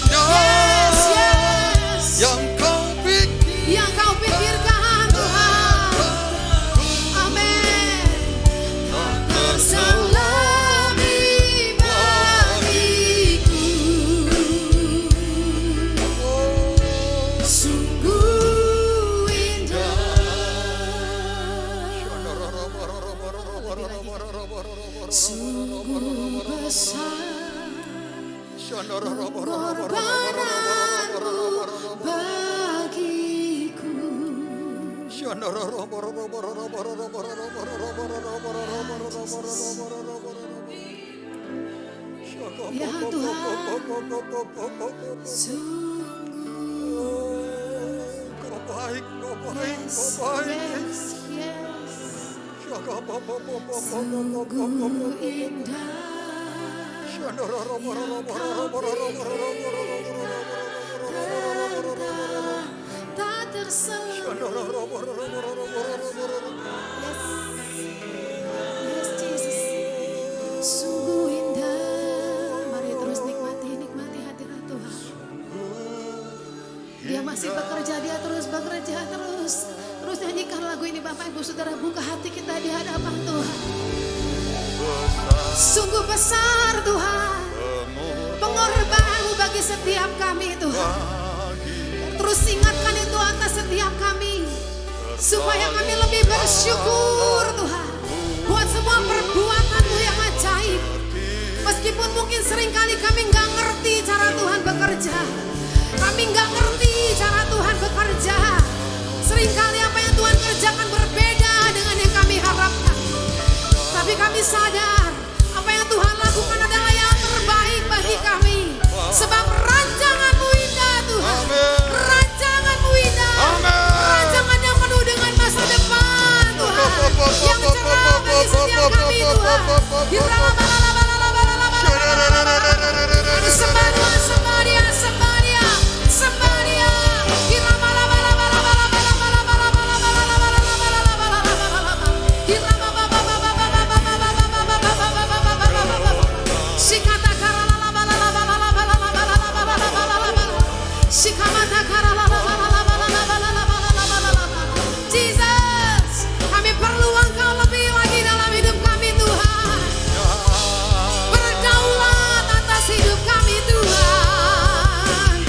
Yes, yes. Yang kau pikirkan Tuhan. Amin. Terselami bagiku. Sungguh indah. Sungguh besar pengorbananmu bagiku. Ya Tuhan, sungguh. Kau baik, Yes, yes, yes. Sungguh indah tak terselubung. Yes, Jesus. Sungguh indah. Mari terus nikmati hadirat Tuhan. Dia masih bekerja, dia terus bekerja, terus nyanyikan lagu ini Bapak Ibu Saudara, buka hati kita di hadapan Tuhan. Sungguh besar Tuhan, pengorbananmu bagi setiap kami Tuhan. Terus ingatkan itu atas setiap kami, supaya kami lebih bersyukur Tuhan, buat semua perbuatan-Mu yang ajaib. Meskipun mungkin seringkali kami nggak ngerti cara Tuhan bekerja, kami nggak ngerti cara Tuhan bekerja. Seringkali apa yang Tuhan kerjakan berbeda dengan yang kami harapkan. Tapi kami sadar apa yang Tuhan lakukan adalah yang terbaik bagi kami. Sebab rancangan-Mu indah Tuhan. Rancangan-Mu indah. Rancangan yang penuh dengan masa depan Tuhan. Yang cerah bagi setiap kami Tuhan. Sembadia. Jesus, kami perlu Engkau lebih lagi dalam hidup kami Tuhan. Berdaulat atas hidup kami Tuhan.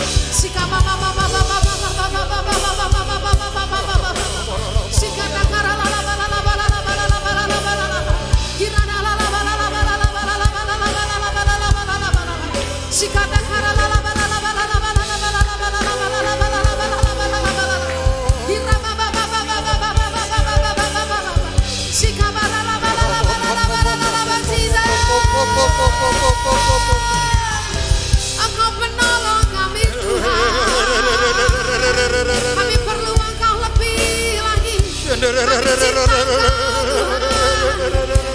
Engkau penolong kami Tuhan. Kami perlu Engkau lebih lagi. Kami cinta Engkau Tuhan.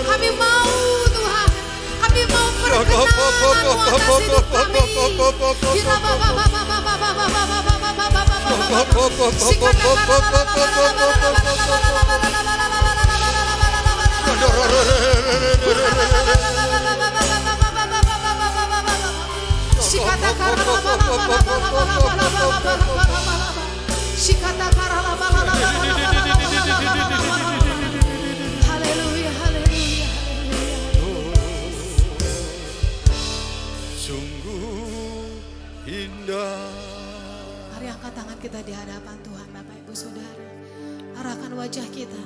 Kami mau Tuhan. Kami mau perkenan-Mu atas hidup kami. Haleluya, haleluya, Sungguh indah. Mari angkat tangan kita di hadapan Tuhan Bapak Ibu Saudara. Arahkan wajah kita.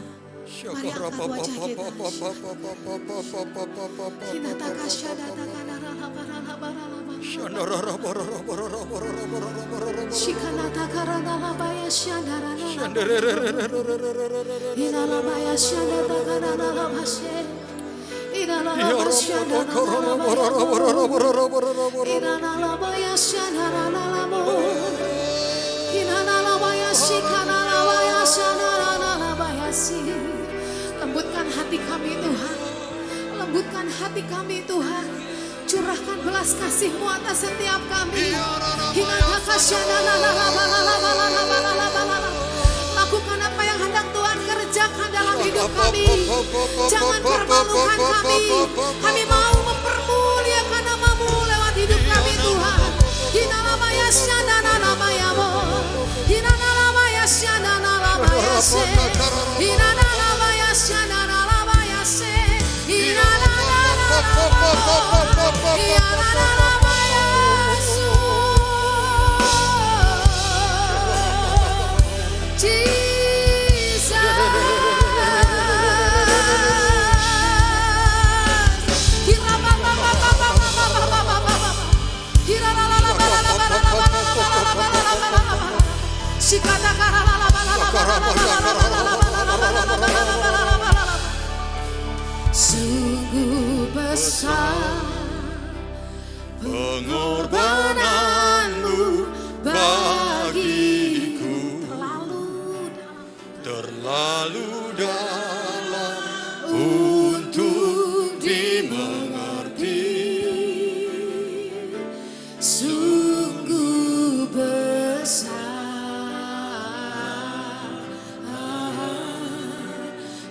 Mari angkat wajah kita. Lembutkan hati kami Tuhan. Lembutkan hati kami Tuhan. Curahkan belas kasih-Mu atas setiap kami. Lakukan apa yang hendak Tuhan kerjakan dalam hidup kami. Jangan permalukan kami. Kami mau mempermuliakan nama-Mu lewat hidup kami Tuhan. Sungguh besar pengorbananmu bagiku, terlalu dalam untuk dimengerti. Sungguh besar,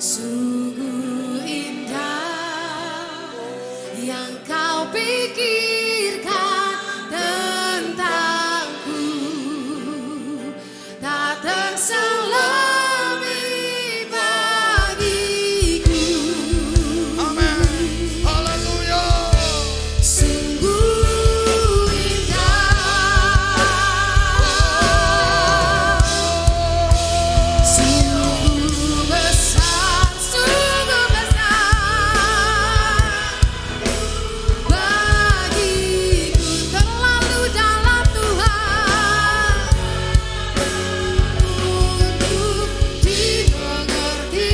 sungguh indah yang kau pikirkan tentangku, tak terselami bagiku. Amin. Haleluya. Sungguh indah, sungguh besar, sungguh besar bagiku, terlalu dalam Tuhan untuk dimengerti.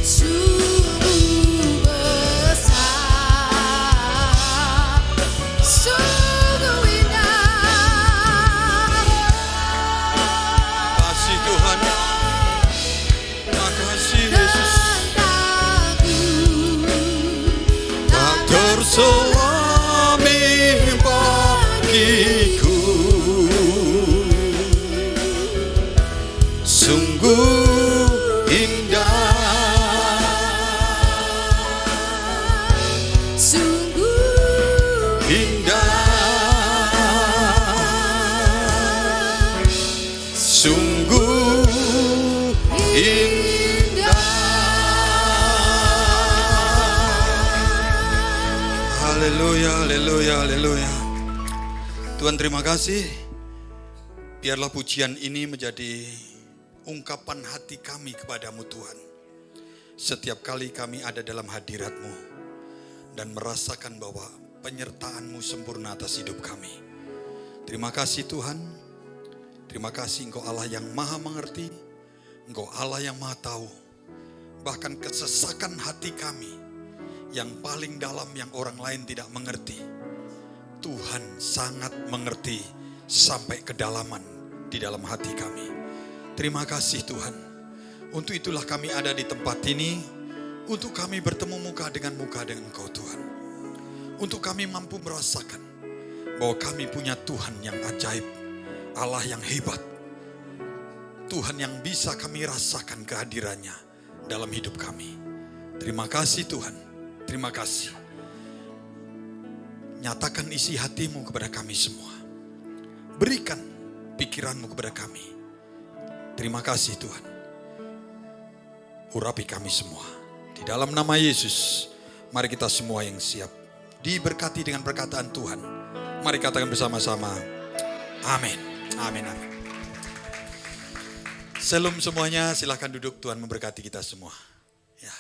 Sungguh besar, sungguh indah. Kasih Tuhan. Makasih Yesus. Tentangku, Tak terselami bagiku. Sungguh indah. sungguh Indah. Sungguh indah. Haleluya, haleluya, haleluya. Tuhan terima kasih. Biarlah pujian ini menjadi ungkapan hati kami kepadamu Tuhan. Setiap kali kami ada dalam hadirat-Mu dan merasakan bahwa penyertaan-Mu sempurna atas hidup kami. Terima kasih Tuhan. Terima kasih Engkau Allah yang maha mengerti. Engkau Allah yang maha tahu. Bahkan kesesakan hati kami yang paling dalam yang orang lain tidak mengerti. Tuhan sangat mengerti sampai kedalaman di dalam hati kami. Terima kasih Tuhan. Untuk itulah kami ada di tempat ini. Untuk kami bertemu muka dengan Engkau Tuhan. Untuk kami mampu merasakan bahwa kami punya Tuhan yang ajaib. Allah yang hebat. Tuhan yang bisa kami rasakan kehadirannya dalam hidup kami. Terima kasih Tuhan. Terima kasih. Nyatakan isi hatimu kepada kami semua. Berikan pikiranmu kepada kami. Terima kasih Tuhan. Urapi kami semua. Di dalam nama Yesus, mari kita semua yang siap diberkati dengan perkataan Tuhan. Mari katakan bersama-sama. Amin. Amin. Amin. Shalom semuanya, silahkan duduk. Tuhan memberkati kita semua. Ya.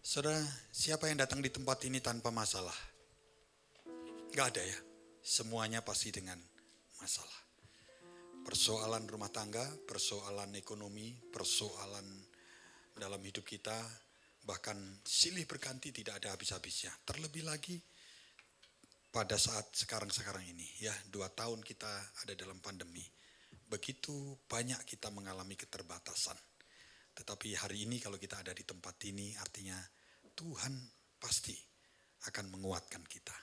Saudara, siapa yang datang di tempat ini tanpa masalah? Gak ada ya. Semuanya pasti dengan masalah. Persoalan rumah tangga, persoalan ekonomi, persoalan dalam hidup kita, bahkan silih berganti tidak ada habis-habisnya. Terlebih lagi pada saat sekarang ini ya, 2 tahun kita ada dalam pandemi. Begitu banyak kita mengalami keterbatasan. Tetapi hari ini kalau kita ada di tempat ini artinya Tuhan pasti akan menguatkan kita.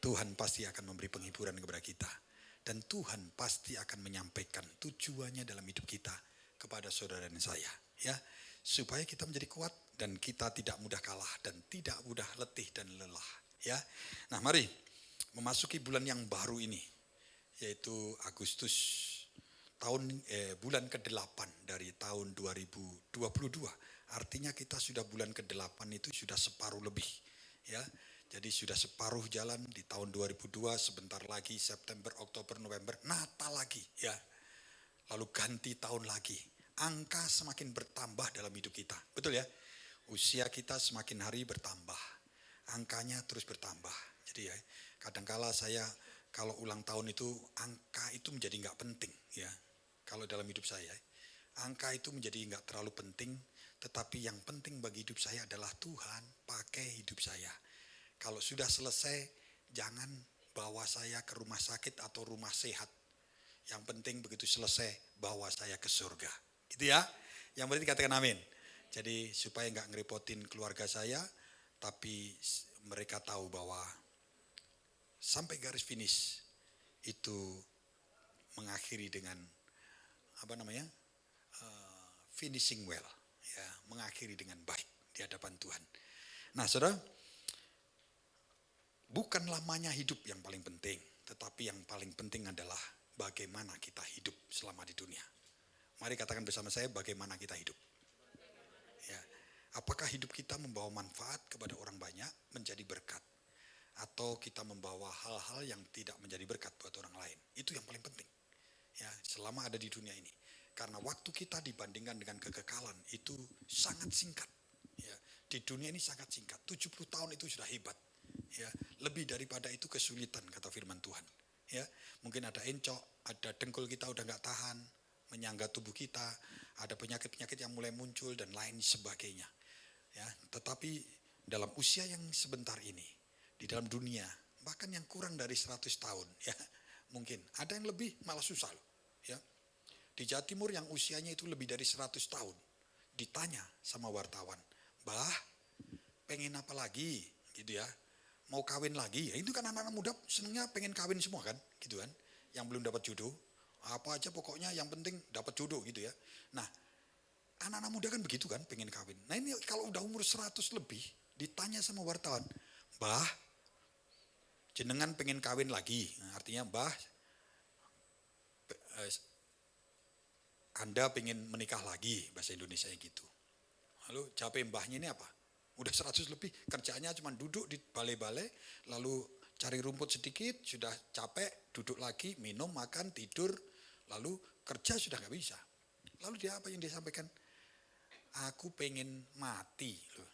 Tuhan pasti akan memberi penghiburan kepada kita. Dan Tuhan pasti akan menyampaikan tujuannya dalam hidup kita kepada saudara dan saya. Ya, supaya kita menjadi kuat dan kita tidak mudah kalah dan tidak mudah letih dan lelah. Ya, nah mari memasuki bulan yang baru ini, yaitu Agustus, bulan ke-8 dari tahun 2022. Artinya kita sudah bulan ke-8 itu sudah separuh lebih. Ya, jadi sudah separuh jalan di tahun 2002, sebentar lagi September, Oktober, November, Natal lagi ya. Lalu ganti tahun lagi. Angka semakin bertambah dalam hidup kita. Betul ya? Usia kita semakin hari bertambah. Angkanya terus bertambah. Jadi ya, kadangkala saya kalau ulang tahun itu angka itu menjadi nggak penting ya. Kalau dalam hidup saya, angka itu menjadi nggak terlalu penting. Tetapi yang penting bagi hidup saya adalah Tuhan pakai hidup saya. Kalau sudah selesai, jangan bawa saya ke rumah sakit atau rumah sehat. Yang penting begitu selesai, bawa saya ke surga. Gitu ya. Yang berarti katakan amin. Jadi supaya nggak ngerepotin keluarga saya, tapi mereka tahu bahwa sampai garis finish itu mengakhiri dengan finishing well, ya, mengakhiri dengan baik di hadapan Tuhan. Nah, saudara, bukan lamanya hidup yang paling penting, tetapi yang paling penting adalah bagaimana kita hidup selama di dunia. Mari katakan bersama saya, bagaimana kita hidup. Ya, apakah hidup kita membawa manfaat kepada orang banyak, menjadi berkat, atau kita membawa hal-hal yang tidak menjadi berkat buat orang lain? Itu yang paling penting. Ya, selama ada di dunia ini. Karena waktu kita dibandingkan dengan kekekalan itu sangat singkat. Ya, di dunia ini sangat singkat. 70 tahun itu sudah hebat. Ya, lebih daripada itu kesulitan, kata firman Tuhan. Ya, mungkin ada encok, ada dengkul kita udah nggak tahan, menyangga tubuh kita, ada penyakit-penyakit yang mulai muncul dan lain sebagainya. Ya, tetapi dalam usia yang sebentar ini, di dalam dunia, bahkan yang kurang dari 100 tahun, ya, mungkin ada yang lebih malah susah loh. Ya, di Jawa Timur yang usianya itu lebih dari 100 tahun, ditanya sama wartawan, "Bah, pengen apa lagi?" gitu ya. Mau kawin lagi? Ya, itu kan anak-anak muda senangnya pengen kawin semua kan, gitu kan. Yang belum dapat jodoh, apa aja pokoknya yang penting dapat jodoh gitu ya. Nah, anak-anak muda kan begitu kan, pengen kawin. Nah, ini kalau udah umur 100 lebih, ditanya sama wartawan, "Bah, jenengan pengen kawin lagi?" Nah, artinya, "Bah, Anda pengen menikah lagi," bahasa Indonesia gitu. Lalu jawab mbahnya ini apa? Udah 100 lebih, kerjaannya cuma duduk di balai-balai, lalu cari rumput sedikit, sudah capek, duduk lagi, minum, makan, tidur, lalu kerja sudah gak bisa. Lalu dia apa yang dia sampaikan? "Aku pengen mati." Loh.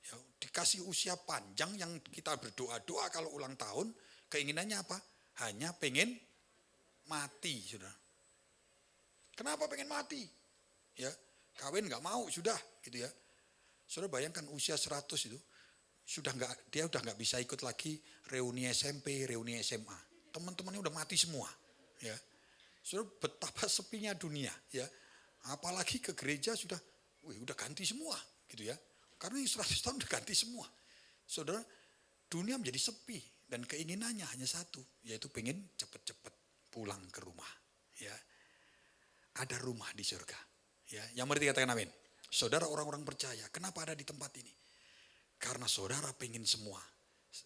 Ya, dikasih usia panjang yang kita berdoa-doa kalau ulang tahun, keinginannya apa? Hanya pengen mati, sudah. Kenapa pengen mati? Ya, kawin gak mau, sudah gitu ya. Saudara bayangkan usia 100 itu, dia udah nggak bisa ikut lagi reuni SMP, reuni SMA. Teman-temannya udah mati semua. Ya, saudara betapa sepinya dunia. Ya, apalagi ke gereja udah ganti semua, gitu ya. Karena 100 tahun udah ganti semua. Saudara, dunia menjadi sepi dan keinginannya hanya satu, yaitu pengen cepet-cepet pulang ke rumah. Ya, ada rumah di surga. Ya, yang mengerti katakan amin. Saudara orang-orang percaya, kenapa ada di tempat ini? Karena saudara pengen semua.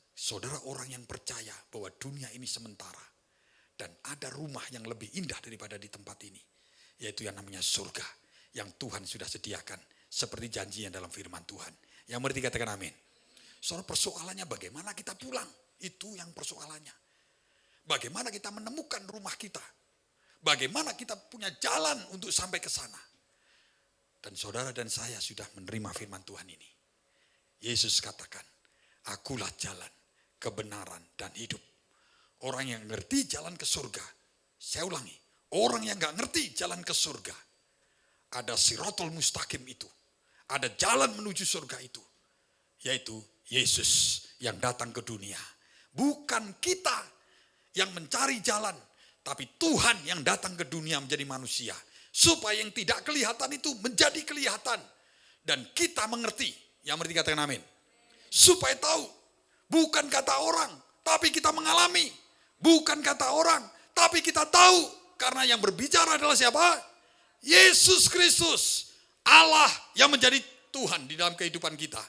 Saudara orang yang percaya bahwa dunia ini sementara. Dan ada rumah yang lebih indah daripada di tempat ini. Yaitu yang namanya surga. Yang Tuhan sudah sediakan. Seperti janjinya dalam firman Tuhan. Yang mengerti katakan amin. Saudara, persoalannya bagaimana kita pulang. Itu yang persoalannya. Bagaimana kita menemukan rumah kita. Bagaimana kita punya jalan untuk sampai ke sana. Dan saudara dan saya sudah menerima firman Tuhan ini. Yesus katakan, "Akulah jalan, kebenaran, dan hidup." Orang yang ngerti jalan ke surga, saya ulangi, orang yang gak ngerti jalan ke surga, ada siratul mustaqim itu, ada jalan menuju surga itu, yaitu Yesus yang datang ke dunia. Bukan kita yang mencari jalan, tapi Tuhan yang datang ke dunia menjadi manusia. Supaya yang tidak kelihatan itu menjadi kelihatan. Dan kita mengerti. Yang mengerti katakan amin. Supaya tahu. Bukan kata orang. Tapi kita mengalami. Bukan kata orang. Tapi kita tahu. Karena yang berbicara adalah siapa? Yesus Kristus. Allah yang menjadi Tuhan di dalam kehidupan kita.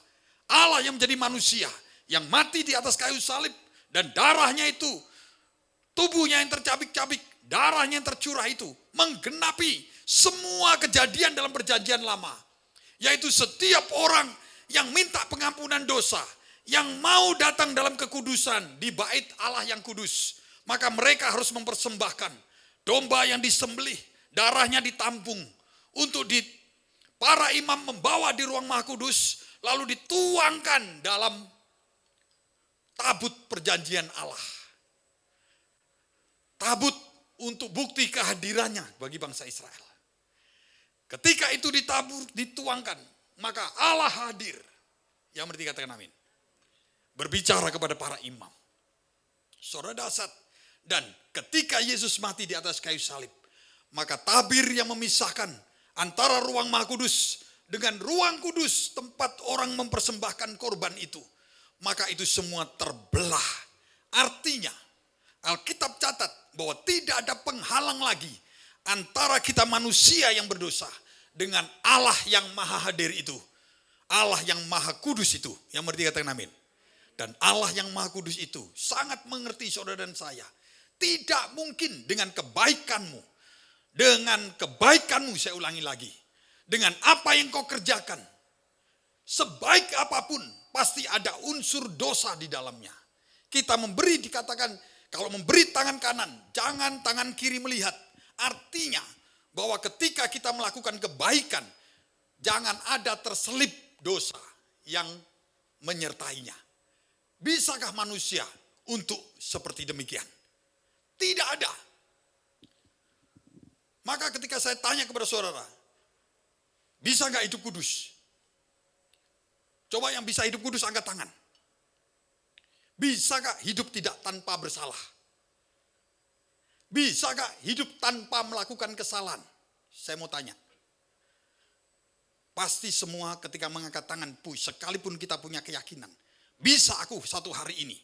Allah yang menjadi manusia. Yang mati di atas kayu salib. Dan darahnya itu. Tubuhnya yang tercabik-cabik. Darahnya yang tercurah itu. Menggenapi semua kejadian dalam perjanjian lama. Yaitu setiap orang yang minta pengampunan dosa. Yang mau datang dalam kekudusan di bait Allah yang kudus. Maka mereka harus mempersembahkan domba yang disembelih. Darahnya ditampung. Untuk para imam membawa di ruang maha kudus. Lalu dituangkan dalam tabut perjanjian Allah. Tabut untuk bukti kehadirannya bagi bangsa Israel. Ketika itu dituangkan, maka Allah hadir. Yang mengerti katakan amin. Berbicara kepada para imam. Saudara dahsyat. Dan ketika Yesus mati di atas kayu salib, maka tabir yang memisahkan antara ruang maha kudus dengan ruang kudus tempat orang mempersembahkan korban itu, maka itu semua terbelah. Artinya, Alkitab catat bahwa tidak ada penghalang lagi antara kita manusia yang berdosa dengan Allah yang maha hadir itu. Allah yang maha kudus itu. Yang mengerti katakan amin. Dan Allah yang maha kudus itu sangat mengerti saudara dan saya. Tidak mungkin dengan kebaikanmu. Dengan kebaikanmu, saya ulangi lagi. Dengan apa yang kau kerjakan. Sebaik apapun pasti ada unsur dosa di dalamnya. Kita memberi, dikatakan kalau memberi tangan kanan, jangan tangan kiri melihat. Artinya bahwa ketika kita melakukan kebaikan, jangan ada terselip dosa yang menyertainya. Bisakah manusia untuk seperti demikian? Tidak ada. Maka ketika saya tanya kepada saudara, bisa nggak hidup kudus? Coba yang bisa hidup kudus angkat tangan. Bisa nggak hidup tidak tanpa bersalah? Bisa nggak hidup tanpa melakukan kesalahan? Saya mau tanya. Pasti semua ketika mengangkat tangan, sekalipun kita punya keyakinan, bisa aku satu hari ini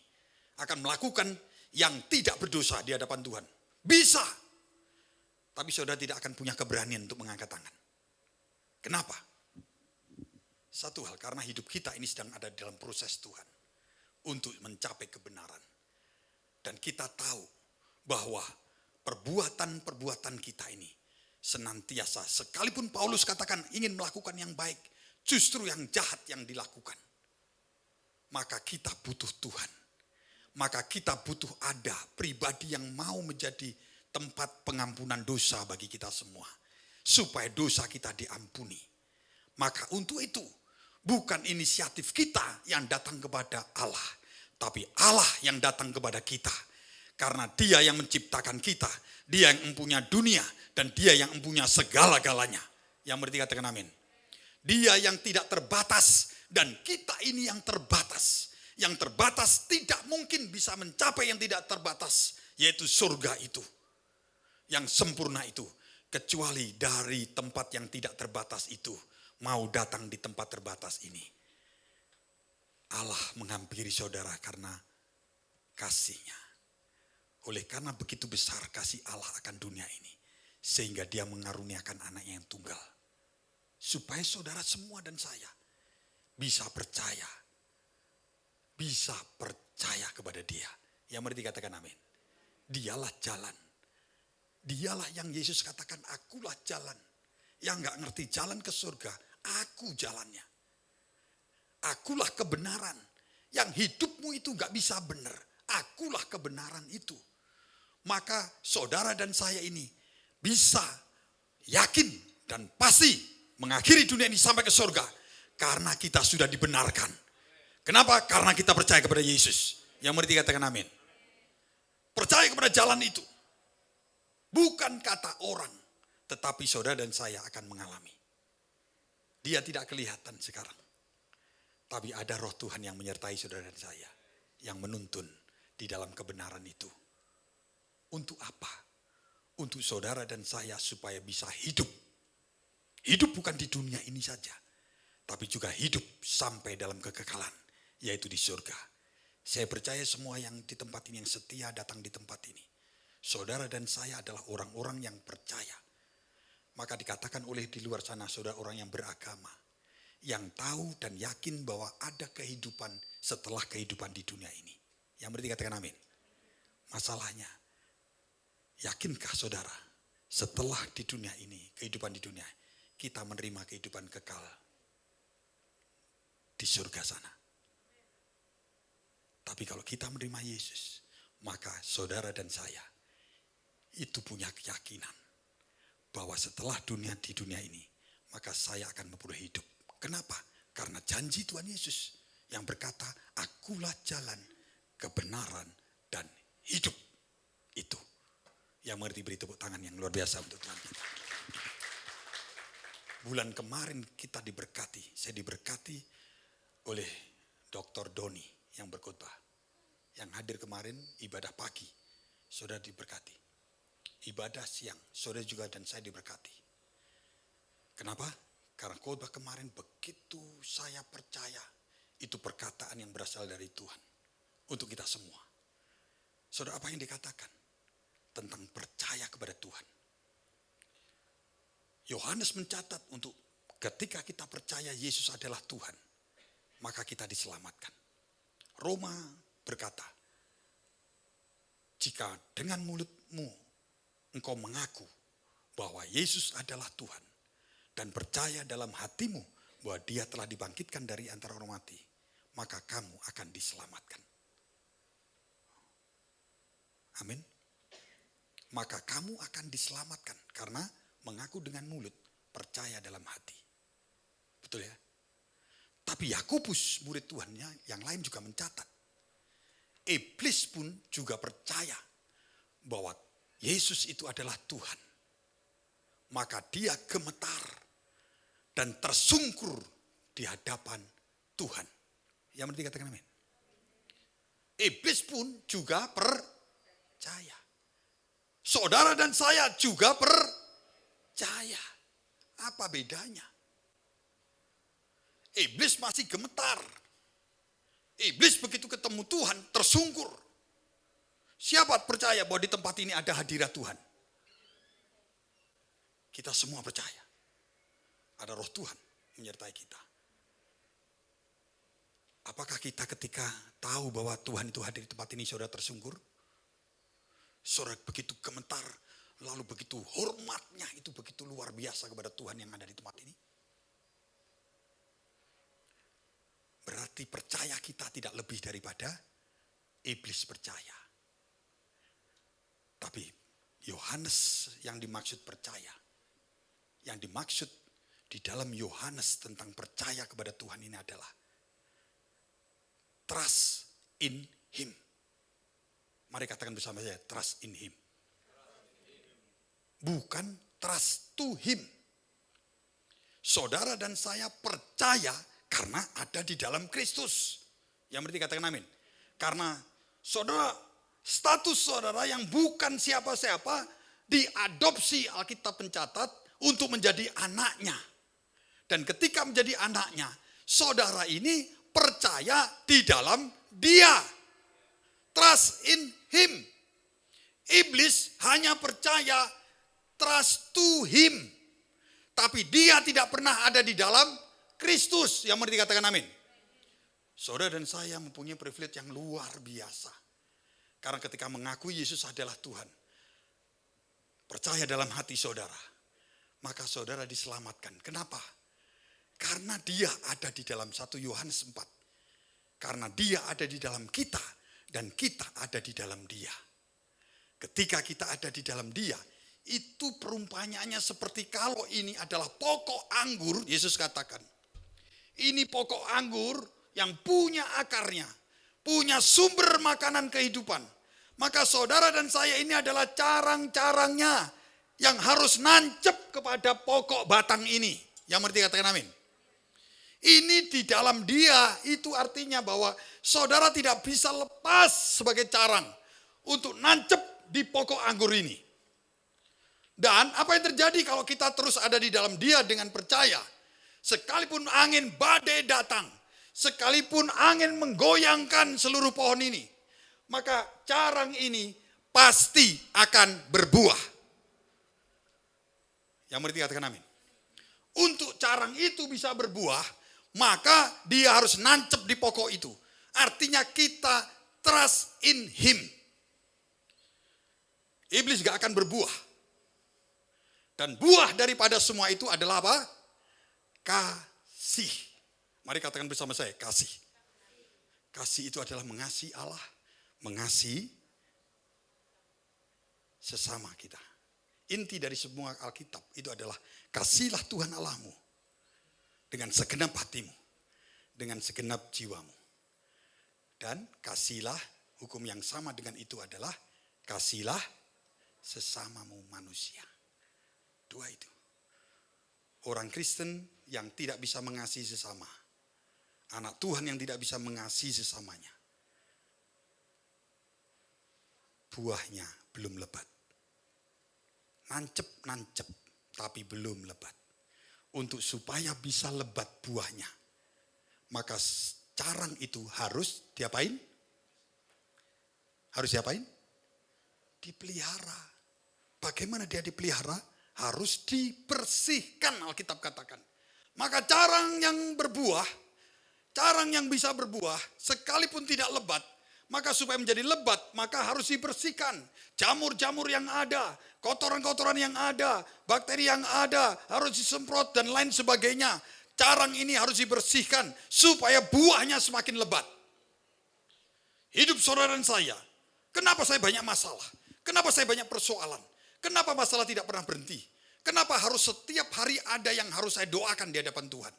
akan melakukan yang tidak berdosa di hadapan Tuhan. Bisa. Tapi saudara tidak akan punya keberanian untuk mengangkat tangan. Kenapa? Satu hal, karena hidup kita ini sedang ada dalam proses Tuhan untuk mencapai kebenaran. Dan kita tahu bahwa perbuatan-perbuatan kita ini senantiasa, sekalipun Paulus katakan ingin melakukan yang baik, justru yang jahat yang dilakukan. Maka kita butuh Tuhan. Maka kita butuh ada pribadi yang mau menjadi tempat pengampunan dosa bagi kita semua. Supaya dosa kita diampuni. Maka untuk itu, bukan inisiatif kita yang datang kepada Allah. Tapi Allah yang datang kepada kita. Karena Dia yang menciptakan kita. Dia yang mempunyai dunia. Dan Dia yang mempunyai segala-galanya. Yang berarti katakan amin. Dia yang tidak terbatas. Dan kita ini yang terbatas. Yang terbatas tidak mungkin bisa mencapai yang tidak terbatas. Yaitu surga itu. Yang sempurna itu. Kecuali dari tempat yang tidak terbatas itu. Mau datang di tempat terbatas ini. Allah menghampiri saudara karena kasih-Nya. Oleh karena begitu besar kasih Allah akan dunia ini. Sehingga Dia mengaruniakan anaknya yang tunggal. Supaya saudara semua dan saya bisa percaya. Bisa percaya kepada Dia. Yang mengerti katakan amin. Dialah jalan. Dialah yang Yesus katakan, akulah jalan. Yang gak ngerti jalan ke surga, aku jalannya. Akulah kebenaran. Yang hidupmu itu gak bisa benar. Akulah kebenaran itu. Maka saudara dan saya ini bisa yakin dan pasti mengakhiri dunia ini sampai ke surga. Karena kita sudah dibenarkan. Kenapa? Karena kita percaya kepada Yesus. Yang mengerti katakan amin. Percaya kepada jalan itu. Bukan kata orang. Tetapi saudara dan saya akan mengalami. Dia tidak kelihatan sekarang. Tapi ada roh Tuhan yang menyertai saudara dan saya. Yang menuntun di dalam kebenaran itu. Untuk apa? Untuk saudara dan saya supaya bisa hidup. Hidup bukan di dunia ini saja. Tapi juga hidup sampai dalam kekekalan. Yaitu di surga. Saya percaya semua yang di tempat ini, yang setia datang di tempat ini. Saudara dan saya adalah orang-orang yang percaya. Maka dikatakan oleh di luar sana saudara orang yang beragama. Yang tahu dan yakin bahwa ada kehidupan setelah kehidupan di dunia ini. Yang berarti katakan amin. Masalahnya, yakinkah saudara setelah di dunia ini, kehidupan di dunia, kita menerima kehidupan kekal di surga sana. Tapi kalau kita menerima Yesus, maka saudara dan saya itu punya keyakinan bahwa setelah dunia di dunia ini, maka saya akan memperoleh hidup. Kenapa? Karena janji Tuhan Yesus yang berkata, akulah jalan, kebenaran, dan hidup. Itu yang mengerti beri tepuk tangan yang luar biasa untuk Tuhan kita. Bulan kemarin kita diberkati, saya diberkati oleh Dr. Doni yang berkhotbah. Yang hadir kemarin ibadah pagi, saudara diberkati. Ibadah siang, saudara juga dan saya diberkati. Kenapa? Karena khotbah kemarin begitu saya percaya itu perkataan yang berasal dari Tuhan untuk kita semua. Saudara, apa yang dikatakan tentang percaya kepada Tuhan? Yohanes mencatat untuk ketika kita percaya Yesus adalah Tuhan, maka kita diselamatkan. Roma berkata, jika dengan mulutmu engkau mengaku bahwa Yesus adalah Tuhan dan percaya dalam hatimu bahwa Dia telah dibangkitkan dari antara orang mati, maka kamu akan diselamatkan. Amin. Maka kamu akan diselamatkan karena mengaku dengan mulut, percaya dalam hati. Betul ya? Tapi Yakobus, murid Tuhannya yang lain juga mencatat. Iblis pun juga percaya bahwa Yesus itu adalah Tuhan. Maka dia gemetar dan tersungkur di hadapan Tuhan. Yang berarti katakan amin. Iblis pun juga percaya. Saudara dan saya juga percaya. Apa bedanya? Iblis masih gemetar. Iblis begitu ketemu Tuhan tersungkur. Siapa percaya bahwa di tempat ini ada hadirat Tuhan? Kita semua percaya. Ada roh Tuhan menyertai kita. Apakah kita ketika tahu bahwa Tuhan itu hadir di tempat ini, saudara tersungkur? Saudara begitu gemetar, lalu begitu hormatnya, itu begitu luar biasa kepada Tuhan yang ada di tempat ini? Berarti percaya kita tidak lebih daripada iblis percaya. Tapi Yohanes yang dimaksud percaya, yang dimaksud di dalam Yohanes tentang percaya kepada Tuhan ini adalah trust in Him. Mari katakan bersama saya, trust in Him. Bukan trust to Him. Saudara dan saya percaya karena ada di dalam Kristus. Yang berarti katakan amin. Karena saudara, status saudara yang bukan siapa-siapa diadopsi, Alkitab mencatat, untuk menjadi anaknya. Dan ketika menjadi anaknya, saudara ini percaya di dalam Dia. Trust in Him. Iblis hanya percaya trust to Him. Tapi dia tidak pernah ada di dalam Kristus. Yang mari dikatakan amin. Saudara dan saya mempunyai privilege yang luar biasa. Karena ketika mengakui Yesus adalah Tuhan, percaya dalam hati saudara, maka saudara diselamatkan. Kenapa? Karena dia ada di dalam 1 Yohanes 4. Karena dia ada di dalam kita dan kita ada di dalam dia. Ketika kita ada di dalam dia, itu perumpayaannya seperti kalau ini adalah pokok anggur, Yesus katakan. Ini pokok anggur yang punya akarnya, punya sumber makanan kehidupan. Maka saudara dan saya ini adalah carang-carangnya yang harus nancep kepada pokok batang ini. Yang mengerti katakan amin. Ini di dalam dia, itu artinya bahwa saudara tidak bisa lepas sebagai carang untuk nancep di pokok anggur ini. Dan apa yang terjadi kalau kita terus ada di dalam dia dengan percaya? Sekalipun angin badai datang, sekalipun angin menggoyangkan seluruh pohon ini, maka carang ini pasti akan berbuah. Yang mengerti katakan amin. Untuk carang itu bisa berbuah, maka dia harus nancep di pokok itu. Artinya kita trust in Him. Iblis gak akan berbuah. Dan buah daripada semua itu adalah apa? Kasih. Mari katakan bersama saya, kasih. Kasih itu adalah mengasihi Allah, mengasihi sesama kita. Inti dari semua Alkitab itu adalah kasihilah Tuhan Allahmu dengan segenap hatimu, dengan segenap jiwamu. Dan kasihilah, hukum yang sama dengan itu adalah kasihilah sesamamu manusia. Dua itu. Orang Kristen yang tidak bisa mengasihi sesama. Anak Tuhan yang tidak bisa mengasihi sesamanya. Buahnya belum lebat. Nancep, tapi belum lebat. untuk supaya bisa lebat buahnya, maka carang itu harus diapain? Harus diapain? Dipelihara. Bagaimana dia dipelihara? Harus dibersihkan, Alkitab katakan. Maka carang yang berbuah, carang yang bisa berbuah, sekalipun tidak lebat, maka supaya menjadi lebat, maka harus dibersihkan. Jamur-jamur yang ada, kotoran-kotoran yang ada, bakteri yang ada, harus disemprot dan lain sebagainya. Carang ini harus dibersihkan supaya buahnya semakin lebat. Hidup saudara dan saya, kenapa saya banyak masalah? Kenapa saya banyak persoalan? Kenapa masalah tidak pernah berhenti? Kenapa harus setiap hari ada yang harus saya doakan di hadapan Tuhan?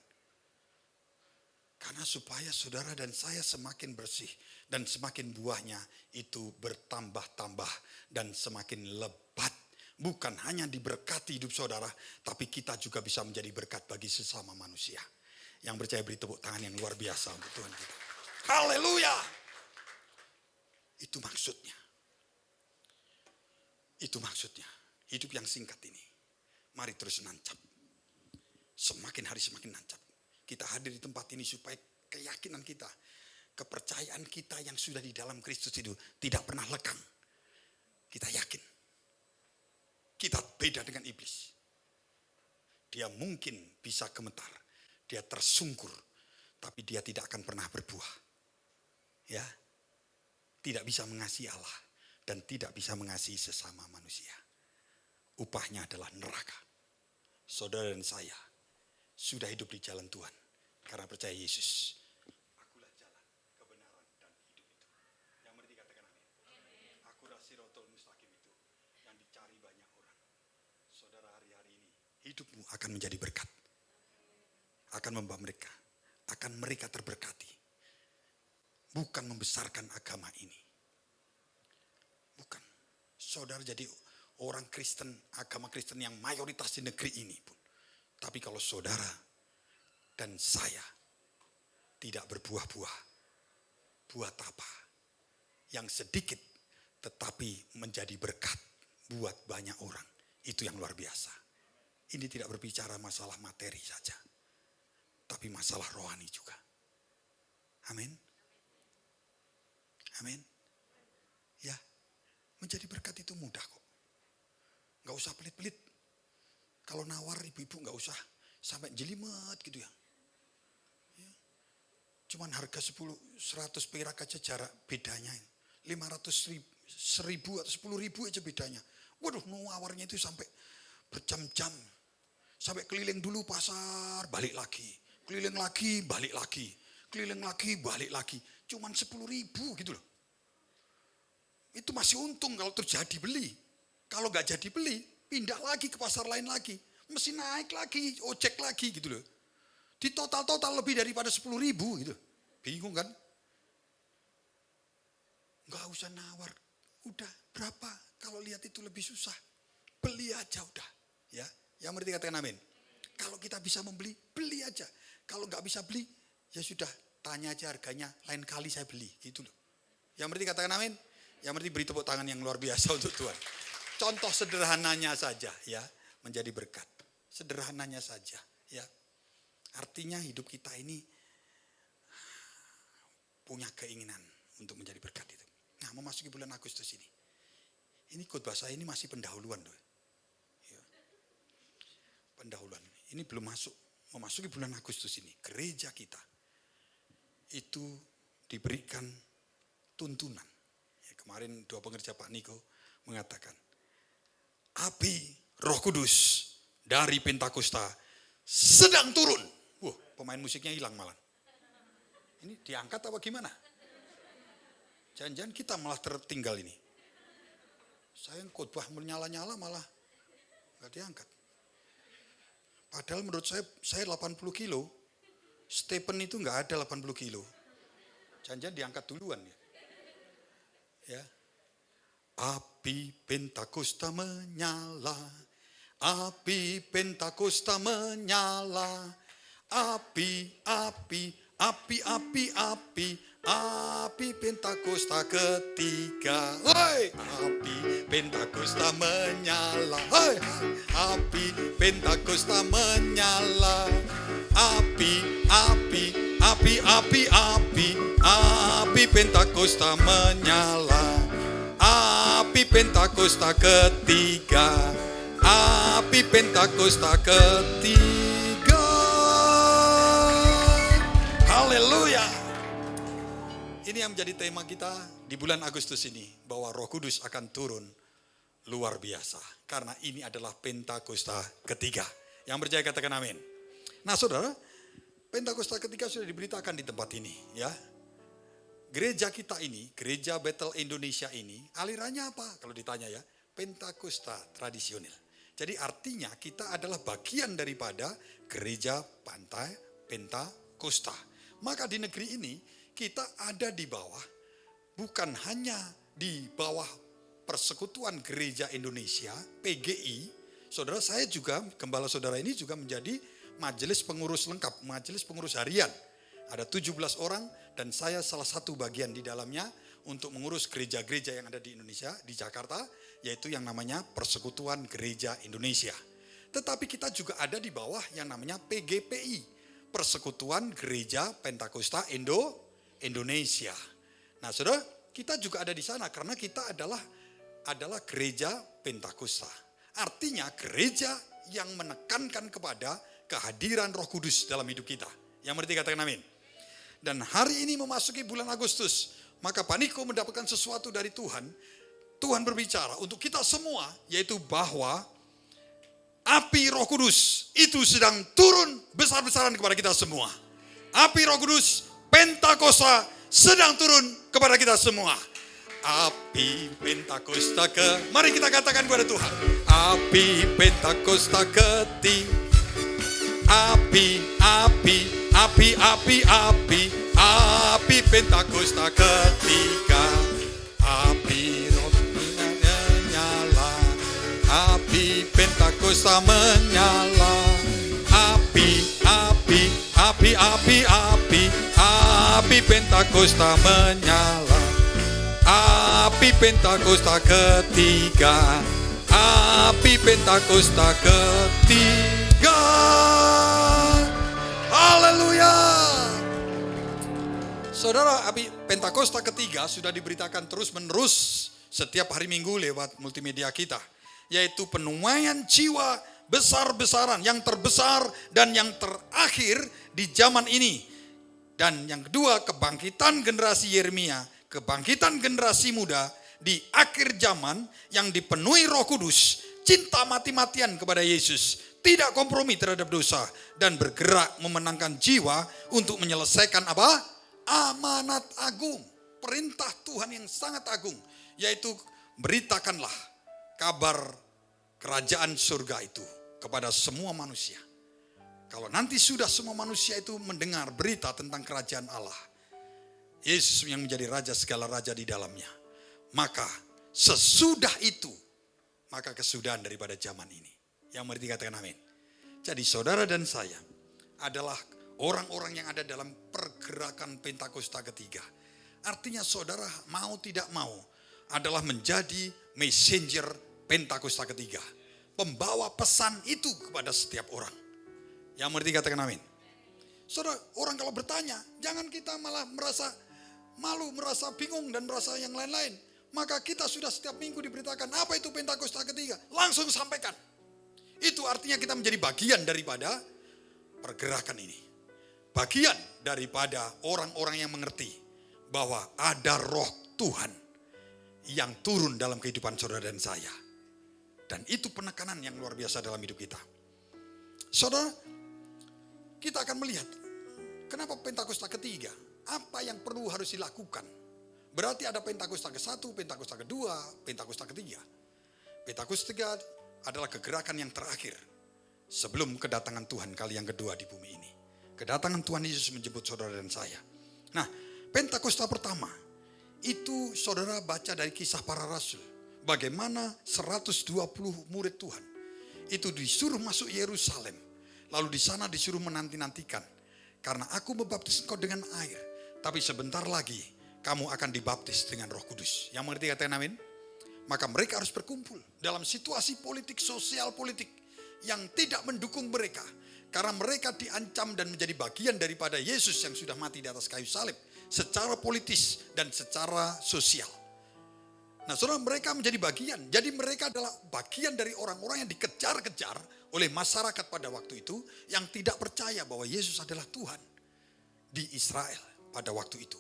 Karena supaya saudara dan saya semakin bersih dan semakin buahnya itu bertambah-tambah dan semakin lebat. Bukan hanya diberkati hidup saudara, tapi kita juga bisa menjadi berkat bagi sesama manusia. Yang percaya beri tepuk tangan yang luar biasa untuk Tuhan kita. Haleluya! Itu maksudnya. Itu maksudnya. Hidup yang singkat ini. Mari terus nancap. Semakin hari semakin nancap. Kita hadir di tempat ini supaya keyakinan kita, kepercayaan kita yang sudah di dalam Kristus itu tidak pernah lekang. Kita yakin. Kita beda dengan iblis. Dia mungkin bisa gemetar. Dia tersungkur. Tapi dia tidak akan pernah berbuah. Ya. Tidak bisa mengasihi Allah. Dan tidak bisa mengasihi sesama manusia. Upahnya adalah neraka. Saudara dan saya sudah hidup di jalan Tuhan. Karena percaya Yesus. Akulah jalan, kebenaran, dan hidup itu. Yang mengerti katakan amin. Akulah siratul mustaqim itu. Yang dicari banyak orang. Saudara, hari-hari ini hidupmu akan menjadi berkat. Akan membawa mereka. Akan mereka terberkati. Bukan membesarkan agama ini. Bukan. Saudara jadi orang Kristen, agama Kristen yang mayoritas di negeri ini pun. Tapi kalau saudara dan saya tidak berbuah-buah, buat apa? Yang sedikit tetapi menjadi berkat buat banyak orang. Itu yang luar biasa. Ini tidak berbicara masalah materi saja, tapi masalah rohani juga. Amin. Amin. Ya, menjadi berkat itu mudah kok. Gak usah pelit-pelit. Kalau nawar ibu-ibu gak usah sampai jelimet gitu ya. Cuman harga 100 perak aja jarak bedanya. 500 ribu, 1000 atau 10.000 aja bedanya. Waduh, nawarnya itu sampai berjam-jam. Sampai keliling dulu pasar, balik lagi. Keliling lagi, balik lagi. Keliling lagi, balik lagi. Cuman 10.000 gitu loh. Itu masih untung kalau terjadi beli. Kalau gak jadi beli, pindah lagi ke pasar lain lagi. Mesti naik lagi, ojek lagi gitu loh. Di total lebih daripada 10.000 gitu. Bingung kan? Gak usah nawar. Udah berapa? Kalau lihat itu lebih susah. Beli aja udah. Ya, yang berarti katakan amin. Kalau kita bisa membeli, beli aja. Kalau gak bisa beli, ya sudah. Tanya aja harganya, lain kali saya beli. Gitu loh. Yang berarti katakan amin. Yang berarti beri tepuk tangan yang luar biasa untuk Tuhan. Contoh sederhananya saja ya. Menjadi berkat. Sederhananya saja ya. Artinya hidup kita ini punya keinginan untuk menjadi berkat itu. Nah, memasuki bulan Agustus ini. Ini khotbah saya ini masih pendahuluan loh. Ya. Pendahuluan. Ini belum memasuki bulan Agustus ini. Gereja kita itu diberikan tuntunan. Ya, kemarin dua pengerja Pak Niko mengatakan, api Roh Kudus dari Pentakosta sedang turun. Wah, pemain musiknya hilang malah. Ini diangkat apa gimana? Jangan-jangan kita malah tertinggal ini. Saya khotbah menyala-nyala malah nggak diangkat. Padahal menurut saya 80 kilo. Stephen itu nggak ada 80 kilo. Jangan-jangan diangkat duluan ya. Ya. Api Pentakosta menyala. Api Pentakosta menyala. Api Pentakosta ketiga. Hei, api Pentakosta menyala. Hei, api Pentakosta menyala. api Pentakosta menyala. Api Pentakosta ketiga, api Pentakosta ketiga. Haleluya. Ini yang menjadi tema kita di bulan Agustus ini, bahwa Roh Kudus akan turun luar biasa. Karena ini adalah Pentakosta ketiga. Yang percaya katakan amin. Nah saudara, Pentakosta ketiga sudah diberitakan di tempat ini ya. Gereja kita ini, gereja Bethel Indonesia ini, alirannya apa? Kalau ditanya ya, Pentakosta tradisional. Jadi artinya kita adalah bagian daripada gereja pantai Pentakosta. Maka di negeri ini kita ada di bawah, bukan hanya di bawah Persekutuan Gereja Indonesia, PGI. Saudara, saya juga, gembala saudara ini juga menjadi majelis pengurus lengkap, majelis pengurus harian. Ada 17 orang dan saya salah satu bagian di dalamnya untuk mengurus gereja-gereja yang ada di Indonesia, di Jakarta, yaitu yang namanya Persekutuan Gereja Indonesia. Tetapi kita juga ada di bawah yang namanya PGPI, Persekutuan Gereja Pentakosta Indonesia. Nah saudara, kita juga ada di sana karena kita adalah gereja Pentakosta. Artinya gereja yang menekankan kepada kehadiran Roh Kudus dalam hidup kita. Yang mengerti katakan amin. Dan hari ini memasuki bulan Agustus, maka Pak Niko mendapatkan sesuatu dari Tuhan. Tuhan berbicara untuk kita semua, yaitu bahwa api Roh Kudus itu sedang turun besar-besaran kepada kita semua. Api Roh Kudus Pentakosta sedang turun kepada kita semua. Api Pentakosta mari kita katakan kepada Tuhan. Api Pentakosta ketiga. Api Pentakosta ketiga. Api rohnya menyala. Api Pentakosta menyala. Api Pentakosta menyala. Api Pentakosta ketiga. Api Pentakosta ketiga. Haleluya. Saudara, api Pentakosta ketiga sudah diberitakan terus-menerus setiap hari Minggu lewat multimedia kita. Yaitu penuaian jiwa besar-besaran, yang terbesar dan yang terakhir di zaman ini. Dan yang kedua, kebangkitan generasi Yeremia, kebangkitan generasi muda di akhir zaman yang dipenuhi Roh Kudus, cinta mati-matian kepada Yesus, tidak kompromi terhadap dosa, dan bergerak memenangkan jiwa untuk menyelesaikan apa? Amanat agung, perintah Tuhan yang sangat agung, yaitu beritakanlah kabar kerajaan surga itu kepada semua manusia. Kalau nanti sudah semua manusia itu mendengar berita tentang kerajaan Allah, Yesus yang menjadi raja segala raja di dalamnya, maka sesudah itu, maka kesudahan daripada zaman ini. Yang mengerti katakan amin. Jadi saudara dan saya adalah orang-orang yang ada dalam pergerakan Pentakosta ketiga. Artinya saudara mau tidak mau adalah menjadi messenger Pentakosta ketiga. Pembawa pesan itu kepada setiap orang. Yang mengerti katakan amin. Saudara, orang kalau bertanya, jangan kita malah merasa malu, merasa bingung dan merasa yang lain-lain. Maka kita sudah setiap minggu diberitakan apa itu Pentakosta ketiga. Langsung sampaikan. Itu artinya kita menjadi bagian daripada pergerakan ini. Bagian daripada orang-orang yang mengerti bahwa ada roh Tuhan yang turun dalam kehidupan saudara dan saya. Dan itu penekanan yang luar biasa dalam hidup kita. Saudara, kita akan melihat kenapa Pentakosta ketiga, apa yang perlu harus dilakukan. Berarti ada Pentakosta ke-1, Pentakosta kedua, Pentakosta ketiga. Pentakosta ketiga adalah kegerakan yang terakhir sebelum kedatangan Tuhan kali yang kedua di bumi ini. Kedatangan Tuhan Yesus menjemput saudara dan saya. Nah, Pentakosta pertama itu saudara baca dari Kisah Para Rasul. Bagaimana 120 murid Tuhan itu disuruh masuk Yerusalem. Lalu di sana disuruh menanti-nantikan. Karena aku membaptis engkau dengan air. Tapi sebentar lagi kamu akan dibaptis dengan Roh Kudus. Yang mengerti katakan amin? Maka mereka harus berkumpul dalam situasi politik, sosial politik yang tidak mendukung mereka. Karena mereka diancam dan menjadi bagian daripada Yesus yang sudah mati di atas kayu salib. Secara politis dan secara sosial. Nah saudara, mereka menjadi bagian. Jadi mereka adalah bagian dari orang-orang yang dikejar-kejar oleh masyarakat pada waktu itu. Yang tidak percaya bahwa Yesus adalah Tuhan di Israel pada waktu itu.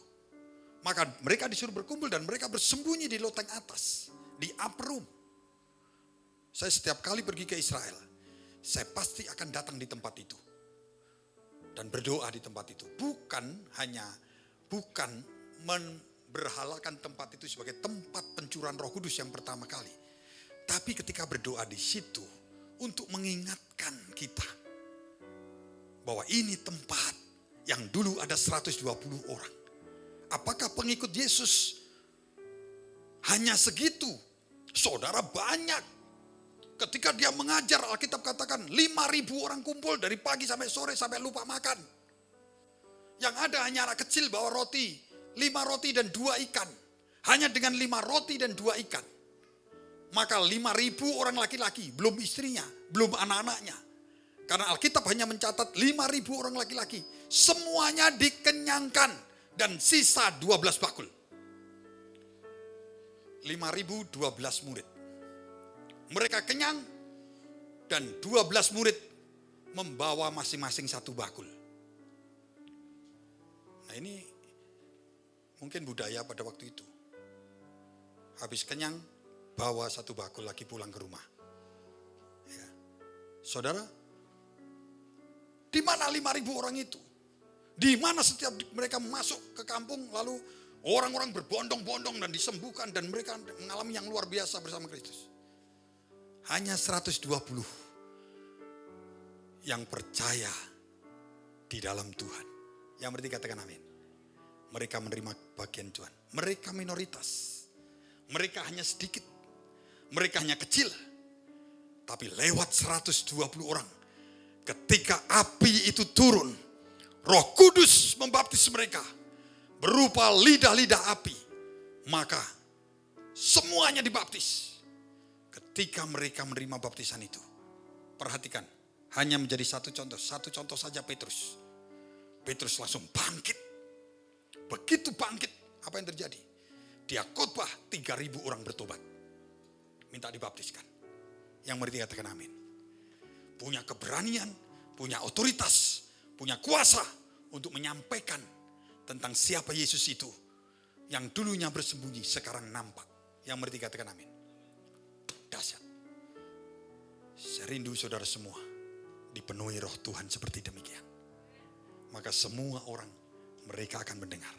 Maka mereka disuruh berkumpul dan mereka bersembunyi di loteng atas. Di upper room. Saya setiap kali pergi ke Israel, saya pasti akan datang di tempat itu. Dan berdoa di tempat itu. Bukan berhalakan tempat itu sebagai tempat pencurahan Roh Kudus yang pertama kali. Tapi ketika berdoa di situ untuk mengingatkan kita bahwa ini tempat yang dulu ada 120 orang. Apakah pengikut Yesus hanya segitu? Saudara, banyak. Ketika dia mengajar, Alkitab katakan 5.000 orang kumpul dari pagi sampai sore sampai lupa makan. Yang ada hanya anak kecil bawa roti. 5 roti dan 2 ikan. Hanya dengan 5 roti dan 2 ikan. Maka 5.000 orang laki-laki, belum istrinya, belum anak-anaknya. Karena Alkitab hanya mencatat 5.000 orang laki-laki. Semuanya dikenyangkan dan sisa 12 bakul. 5.000 12 murid. Mereka kenyang dan 12 murid membawa masing-masing 1 bakul. Nah ini mungkin budaya pada waktu itu. Habis kenyang, bawa 1 bakul lagi pulang ke rumah. Ya. Saudara, di mana 5.000 orang itu? Di mana setiap mereka masuk ke kampung lalu orang-orang berbondong-bondong dan disembuhkan dan mereka mengalami yang luar biasa bersama Kristus. Hanya 120 yang percaya di dalam Tuhan. Yang berarti katakan amin. Mereka menerima bagian Tuhan. Mereka minoritas. Mereka hanya sedikit. Mereka hanya kecil. Tapi lewat 120 orang. Ketika api itu turun. Roh Kudus membaptis mereka. Berupa lidah-lidah api. Maka semuanya dibaptis. Ketika mereka menerima baptisan itu. Perhatikan. Hanya menjadi satu contoh saja Petrus. Petrus langsung bangkit. Begitu bangkit, apa yang terjadi? Dia khotbah 3.000 orang bertobat. Minta dibaptiskan. Yang mengerti katakan amin. Punya keberanian, punya otoritas, punya kuasa untuk menyampaikan tentang siapa Yesus itu. Yang dulunya bersembunyi, sekarang nampak. Yang mengerti katakan amin. Dahsyat. Saya rindu saudara semua dipenuhi roh Tuhan seperti demikian. Maka semua orang mereka akan mendengar.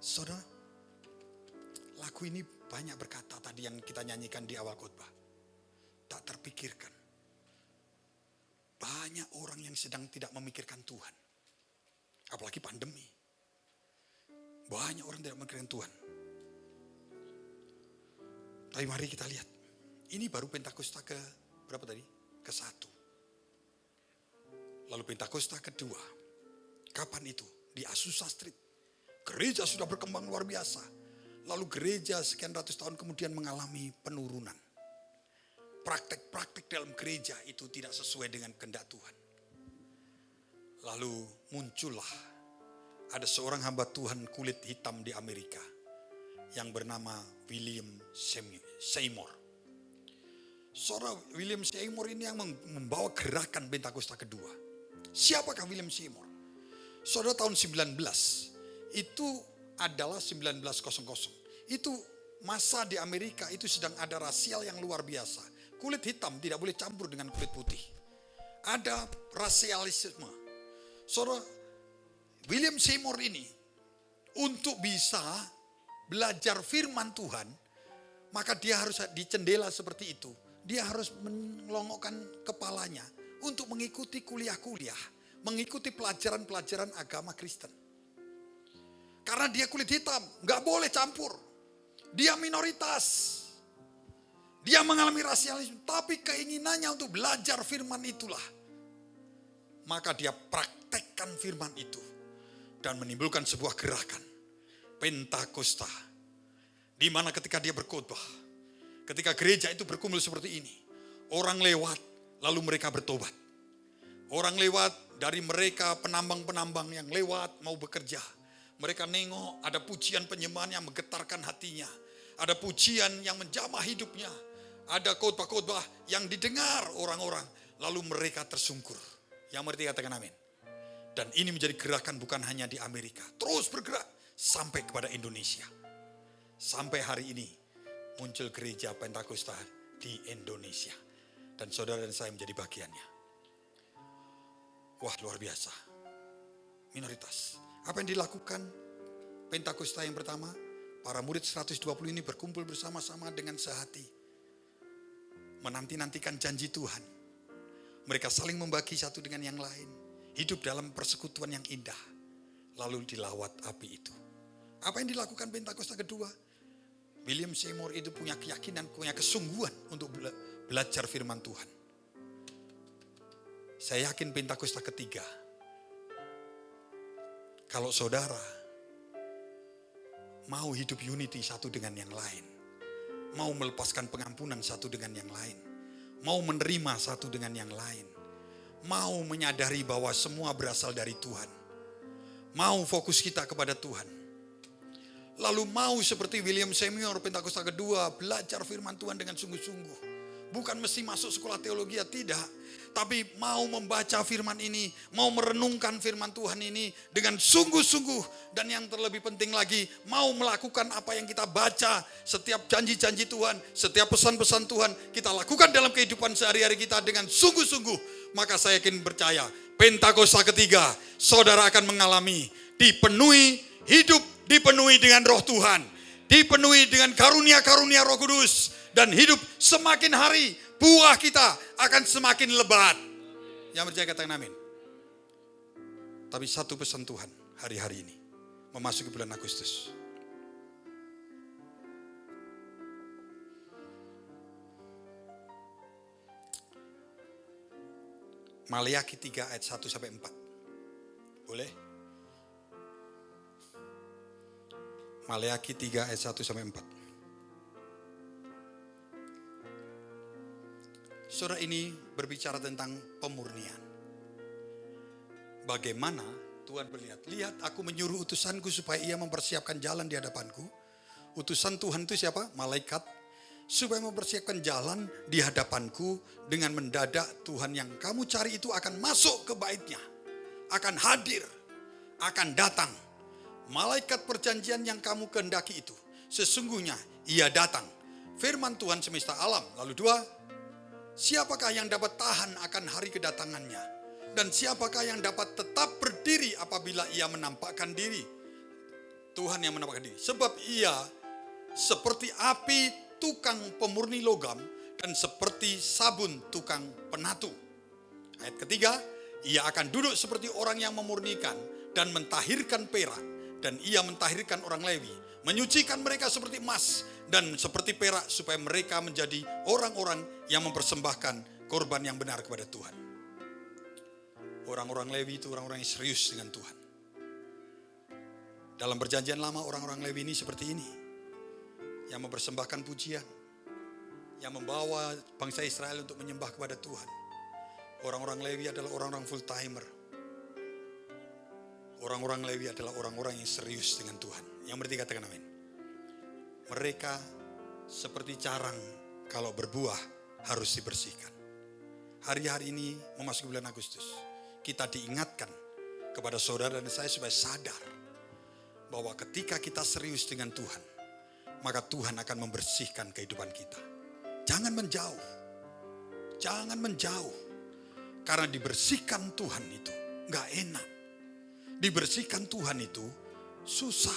Saudara, lagu ini banyak berkata tadi yang kita nyanyikan di awal khotbah. Tak terpikirkan. Banyak orang yang sedang tidak memikirkan Tuhan. Apalagi pandemi. Banyak orang tidak memikirkan Tuhan. Tapi mari kita lihat. Ini baru Pentakosta ke berapa tadi? Ke-1. Lalu Pentakosta kedua. Kapan itu? Di Azusa Street. Gereja sudah berkembang luar biasa. Lalu gereja sekian ratus tahun kemudian mengalami penurunan. Praktek-praktek dalam gereja itu tidak sesuai dengan kehendak Tuhan. Lalu muncullah ada seorang hamba Tuhan kulit hitam di Amerika yang bernama William Seymour. Saudara, William Seymour ini yang membawa gerakan Pentakosta kedua. Siapakah William Seymour? Saudara, tahun 19 itu adalah 1900. Itu masa di Amerika itu sedang ada rasial yang luar biasa. Kulit hitam tidak boleh campur dengan kulit putih. Ada rasialisme. Saudara, William Seymour ini untuk bisa belajar firman Tuhan, maka dia harus di jendela seperti itu. Dia harus melongokkan kepalanya untuk mengikuti kuliah-kuliah, mengikuti pelajaran-pelajaran agama Kristen. Karena dia kulit hitam, gak boleh campur. Dia minoritas. Dia mengalami rasialisme, tapi keinginannya untuk belajar firman itulah. Maka dia praktekkan firman itu dan menimbulkan sebuah gerakan Pentakosta. Di mana ketika dia berkhotbah, ketika gereja itu berkumpul seperti ini, orang lewat lalu mereka bertobat. Orang lewat, dari mereka penambang-penambang yang lewat mau bekerja. Mereka nengok ada pujian penyembahan yang menggetarkan hatinya. Ada pujian yang menjamah hidupnya. Ada khotbah-khotbah yang didengar orang-orang. Lalu mereka tersungkur. Yang mengerti katakan amin. Dan ini menjadi gerakan bukan hanya di Amerika. Terus bergerak sampai kepada Indonesia. Sampai hari ini muncul gereja Pentakosta di Indonesia. Dan saudara dan saya menjadi bagiannya. Wah, luar biasa. Minoritas. Apa yang dilakukan Pentakosta yang pertama? Para murid 120 ini berkumpul bersama-sama dengan sehati. Menanti-nantikan janji Tuhan. Mereka saling membagi satu dengan yang lain. Hidup dalam persekutuan yang indah. Lalu dilawat api itu. Apa yang dilakukan Pentakosta kedua? William Seymour itu punya keyakinan, punya kesungguhan untuk belajar firman Tuhan. Saya yakin Pentakosta ketiga, kalau saudara mau hidup unity satu dengan yang lain, mau melepaskan pengampunan satu dengan yang lain, mau menerima satu dengan yang lain, mau menyadari bahwa semua berasal dari Tuhan, mau fokus kita kepada Tuhan, lalu mau seperti William Seymour Pentakosta kedua belajar firman Tuhan dengan sungguh-sungguh. Bukan mesti masuk sekolah teologi, tidak. Tapi mau membaca firman ini, mau merenungkan firman Tuhan ini dengan sungguh-sungguh. Dan yang terlebih penting lagi, mau melakukan apa yang kita baca. Setiap janji-janji Tuhan, setiap pesan-pesan Tuhan, kita lakukan dalam kehidupan sehari-hari kita dengan sungguh-sungguh. Maka saya yakin percaya, Pentakosta ketiga, saudara akan mengalami dipenuhi hidup, dipenuhi dengan roh Tuhan. Dipenuhi dengan karunia-karunia Roh Kudus. Dan hidup semakin hari, buah kita akan semakin lebat. Yang percaya katakan amin. Tapi satu pesan Tuhan hari-hari ini, memasuki bulan Agustus. Maleakhi 3 ayat 1 sampai 4. Boleh? Maleakhi 3 ayat 1 sampai 4. Surah ini berbicara tentang pemurnian. Bagaimana Tuhan melihat, lihat aku menyuruh utusanku supaya ia mempersiapkan jalan di hadapanku. Utusan Tuhan itu siapa? Malaikat. Supaya mempersiapkan jalan di hadapanku, dengan mendadak Tuhan yang kamu cari itu akan masuk ke baitnya. Akan hadir, akan datang. Malaikat perjanjian yang kamu kehendaki itu, sesungguhnya ia datang. Firman Tuhan semesta alam. Lalu 2, siapakah yang dapat tahan akan hari kedatangannya? Dan siapakah yang dapat tetap berdiri apabila ia menampakkan diri? Tuhan yang menampakkan diri. Sebab ia seperti api tukang pemurni logam dan seperti sabun tukang penatu. Ayat ketiga, ia akan duduk seperti orang yang memurnikan dan mentahirkan perak. Dan ia mentahirkan orang Lewi, menyucikan mereka seperti emas dan seperti perak, supaya mereka menjadi orang-orang yang mempersembahkan korban yang benar kepada Tuhan. Orang-orang Lewi itu orang-orang yang serius dengan Tuhan. Dalam perjanjian lama orang-orang Lewi ini seperti ini, yang mempersembahkan pujian, yang membawa bangsa Israel untuk menyembah kepada Tuhan. Orang-orang Lewi adalah orang-orang full timer. Orang-orang Lewi adalah orang-orang yang serius dengan Tuhan. Yang berarti katakan amin. Mereka seperti carang, kalau berbuah harus dibersihkan. Hari-hari ini memasuki bulan Agustus, kita diingatkan kepada saudara dan saya supaya sadar bahwa ketika kita serius dengan Tuhan, maka Tuhan akan membersihkan kehidupan kita. Jangan menjauh. Jangan menjauh. Karena dibersihkan Tuhan itu gak enak. Dibersihkan Tuhan itu susah.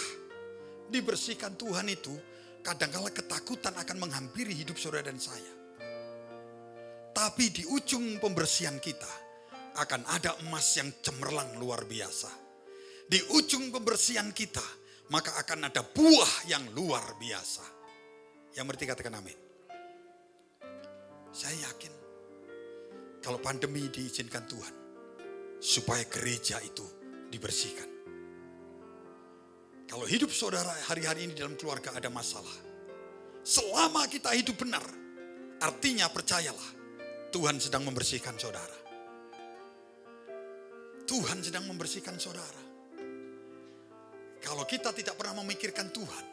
Dibersihkan Tuhan itu kadang-kala ketakutan akan menghampiri hidup saudara dan saya. Tapi di ujung pembersihan kita akan ada emas yang cemerlang luar biasa. Di ujung pembersihan kita maka akan ada buah yang luar biasa. Yang berarti katakan amin. Saya yakin kalau pandemi diizinkan Tuhan supaya gereja itu dibersihkan. Kalau hidup saudara hari-hari ini dalam keluarga ada masalah, selama kita hidup benar, artinya percayalah Tuhan sedang membersihkan saudara. Tuhan sedang membersihkan saudara. Kalau kita tidak pernah memikirkan Tuhan,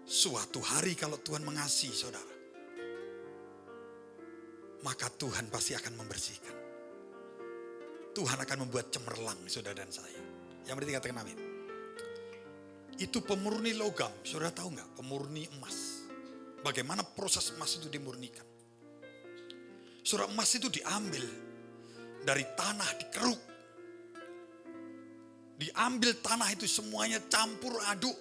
suatu hari kalau Tuhan mengasihi saudara, maka Tuhan pasti akan membersihkan. Tuhan akan membuat cemerlang saudara dan saya. Yang berarti katakan amin. Itu pemurni logam, saudara tahu nggak? Pemurni emas. Bagaimana proses emas itu dimurnikan? Saudara, emas itu diambil dari tanah, dikeruk. Diambil tanah itu semuanya campur aduk.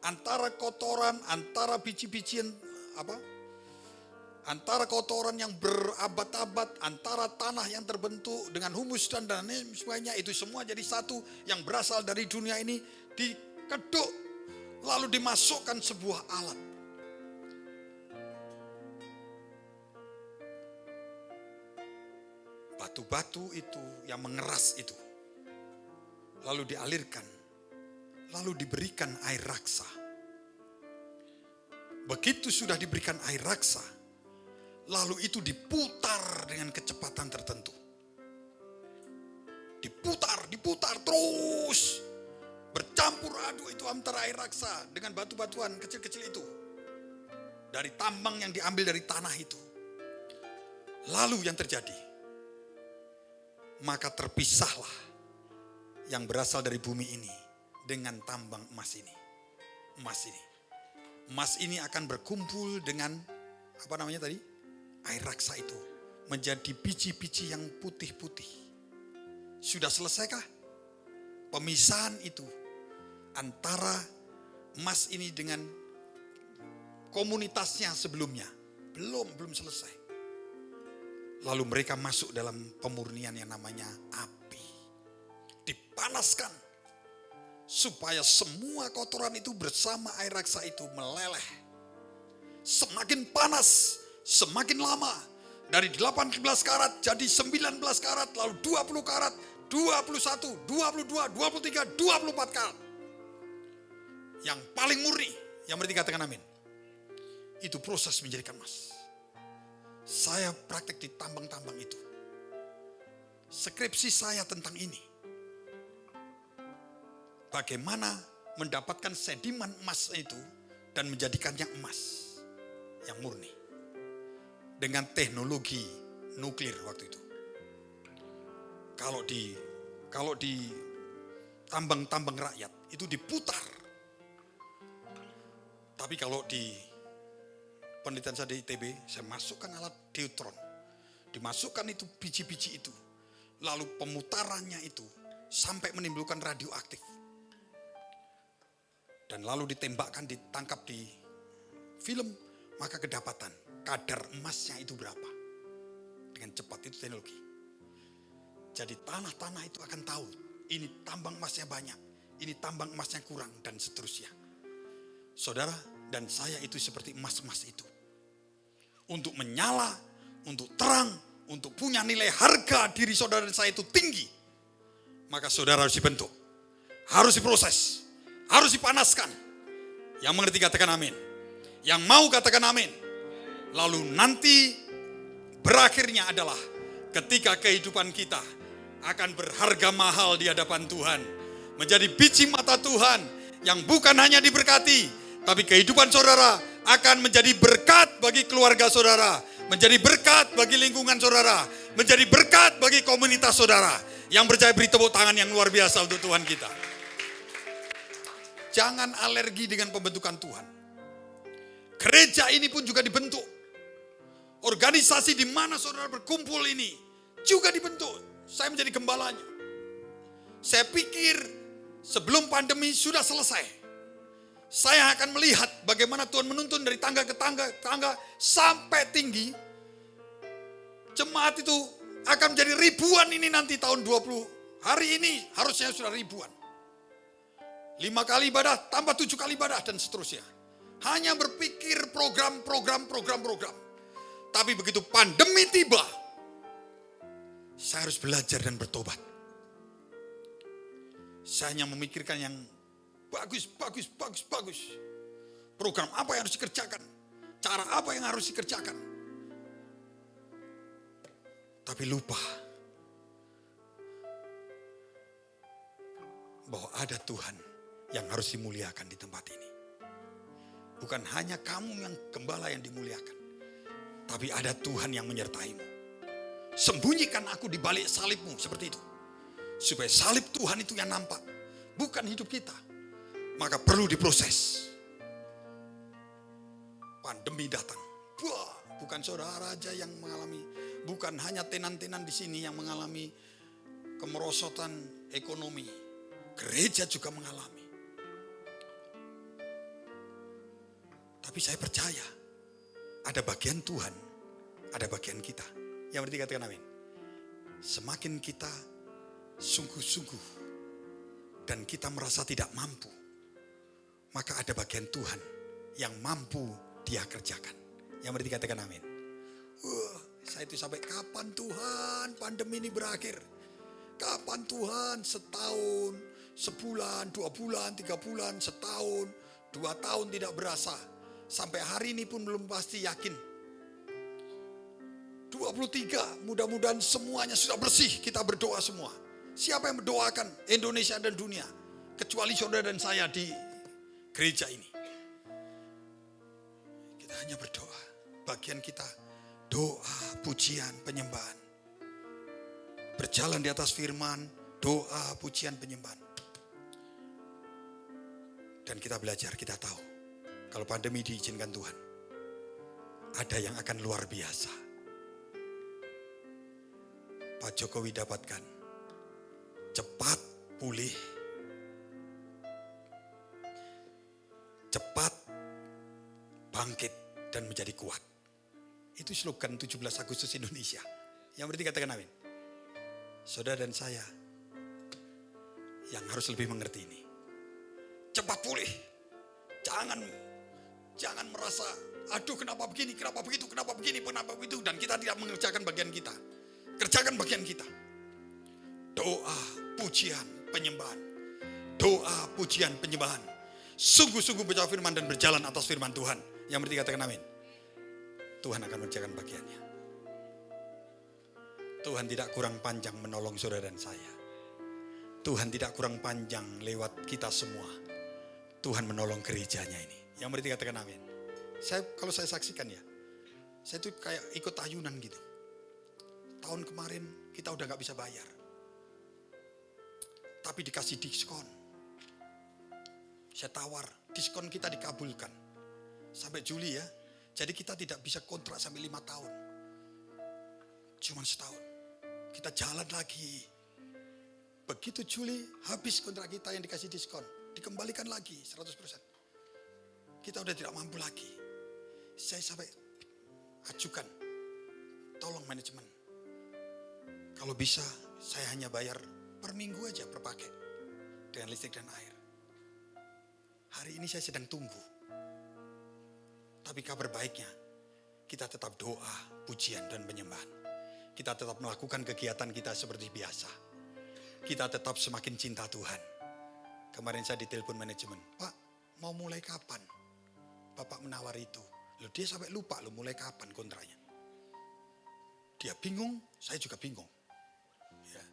Antara kotoran, antara biji-bijian antara kotoran yang berabad-abad, antara tanah yang terbentuk dengan humus dan sebagainya, itu semua jadi satu yang berasal dari dunia ini, dikeduk, lalu dimasukkan sebuah alat. Batu-batu itu yang mengeras itu, lalu dialirkan, lalu diberikan air raksa. Begitu sudah diberikan air raksa, lalu itu diputar dengan kecepatan tertentu. Diputar terus. Bercampur aduk itu antara air raksa dengan batu-batuan kecil-kecil itu. Dari tambang yang diambil dari tanah itu. Lalu yang terjadi, maka terpisahlah yang berasal dari bumi ini dengan tambang emas ini. Emas ini akan berkumpul dengan air raksa itu menjadi biji-biji yang putih-putih. Sudah selesaikah pemisahan itu antara emas ini dengan komunitasnya sebelumnya? Belum selesai. Lalu mereka masuk dalam pemurnian yang namanya api. Dipanaskan supaya semua kotoran itu bersama air raksa itu meleleh. Semakin panas, semakin lama, dari 18 karat jadi 19 karat, lalu 20 karat, 21, 22, 23, 24 karat. Yang paling murni, yang berarti katakan amin. Itu proses menjadikan emas. Saya praktek di tambang-tambang itu. Skripsi saya tentang ini. Bagaimana mendapatkan sedimen emas itu dan menjadikannya emas yang murni. Dengan teknologi nuklir waktu itu. Kalau di tambang-tambang rakyat itu diputar. Tapi kalau di penelitian saya di ITB, saya masukkan alat deuteron. Dimasukkan itu biji-biji itu. Lalu pemutarannya itu sampai menimbulkan radioaktif. Dan lalu ditembakkan, ditangkap di film, maka kedapatan kadar emasnya itu berapa. Dengan cepat, itu teknologi. Jadi tanah-tanah itu akan tahu, ini tambang emasnya banyak, ini tambang emasnya kurang, dan seterusnya. Saudara dan saya itu seperti emas-emas itu. Untuk menyala, untuk terang, untuk punya nilai harga diri saudara dan saya itu tinggi. Maka saudara harus dibentuk, harus diproses, harus dipanaskan. Yang mengerti katakan amin. Yang mau katakan amin. Lalu nanti berakhirnya adalah ketika kehidupan kita akan berharga mahal di hadapan Tuhan. Menjadi biji mata Tuhan yang bukan hanya diberkati, tapi kehidupan saudara akan menjadi berkat bagi keluarga saudara. Menjadi berkat bagi lingkungan saudara. Menjadi berkat bagi komunitas saudara. Yang percaya beri tepuk tangan yang luar biasa untuk Tuhan kita. Jangan alergi dengan pembentukan Tuhan. Gereja ini pun juga dibentuk. Organisasi di mana saudara berkumpul ini juga dibentuk. Saya menjadi gembalanya. Saya pikir sebelum pandemi sudah selesai. Saya akan melihat bagaimana Tuhan menuntun dari tangga ke tangga sampai tinggi. Jemaat itu akan menjadi ribuan ini nanti tahun 20. Hari ini harusnya sudah ribuan. 5 kali ibadah, tambah 7 kali ibadah, dan seterusnya. Hanya berpikir program. Tapi begitu pandemi tiba, saya harus belajar dan bertobat. Saya hanya memikirkan yang bagus. Program apa yang harus dikerjakan? Cara apa yang harus dikerjakan? Tapi lupa bahwa ada Tuhan yang harus dimuliakan di tempat ini. Bukan hanya kamu yang gembala yang dimuliakan, tapi ada Tuhan yang menyertaimu. Sembunyikan aku di balik salibmu, seperti itu. Supaya salib Tuhan itu yang nampak, bukan hidup kita. Maka perlu diproses. Pandemi datang. Wah, bukan saudara aja yang mengalami, bukan hanya tenan-tenan di sini yang mengalami kemerosotan ekonomi. Gereja juga mengalami. Tapi saya percaya ada bagian Tuhan, ada bagian kita. Yang berarti katakan amin. Semakin kita sungguh-sungguh dan kita merasa tidak mampu, maka ada bagian Tuhan yang mampu Dia kerjakan. Yang berarti katakan amin. Saya itu sampai kapan Tuhan pandemi ini berakhir? Kapan Tuhan? Setahun, sebulan, 2 bulan, 3 bulan, setahun, 2 tahun tidak berasa. Sampai hari ini pun belum pasti yakin. 23, mudah-mudahan semuanya sudah bersih. Kita berdoa semua. Siapa yang mendoakan Indonesia dan dunia? Kecuali saudara dan saya di gereja ini. Kita hanya berdoa. Bagian kita doa, pujian, penyembahan. Berjalan di atas firman, doa, pujian, penyembahan. Dan kita belajar, kita tahu. Kalau pandemi diizinkan Tuhan, ada yang akan luar biasa. Pak Jokowi dapatkan cepat pulih, cepat bangkit dan menjadi kuat. Itu slogan 17 Agustus Indonesia. Yang berarti katakan amin. Saudara dan saya yang harus lebih mengerti ini. Cepat pulih. Jangan merasa, aduh kenapa begini, kenapa begitu, kenapa begini, kenapa begitu. Dan kita tidak mengerjakan bagian kita. Kerjakan bagian kita. Doa, pujian, penyembahan. Doa, pujian, penyembahan. Sungguh-sungguh baca firman dan berjalan atas firman Tuhan. Yang berarti katakan amin. Tuhan akan mengerjakan bagiannya. Tuhan tidak kurang panjang menolong saudara dan saya. Tuhan tidak kurang panjang lewat kita semua. Tuhan menolong gerejanya ini. Yang berarti katakan amin. Kalau saya saksikan ya, saya tuh kayak ikut ayunan gitu. Tahun kemarin kita udah gak bisa bayar. Tapi dikasih diskon. Saya tawar, diskon kita dikabulkan. Sampai Juli ya. Jadi kita tidak bisa kontrak sampai 5 tahun. Cuma setahun. Kita jalan lagi. Begitu Juli habis kontrak kita yang dikasih diskon. Dikembalikan lagi 100%. Kita udah tidak mampu lagi. Saya sampai ajukan. Tolong manajemen. Kalau bisa saya hanya bayar per minggu aja per paket. Dengan listrik dan air. Hari ini saya sedang tunggu. Tapi kabar baiknya, kita tetap doa, pujian dan penyembahan. Kita tetap melakukan kegiatan kita seperti biasa. Kita tetap semakin cinta Tuhan. Kemarin saya ditelepon manajemen, Pak mau mulai kapan? Bapak menawar itu. Loh dia sampai lupa loh mulai kapan kontraknya. Dia bingung, saya juga bingung. Ya.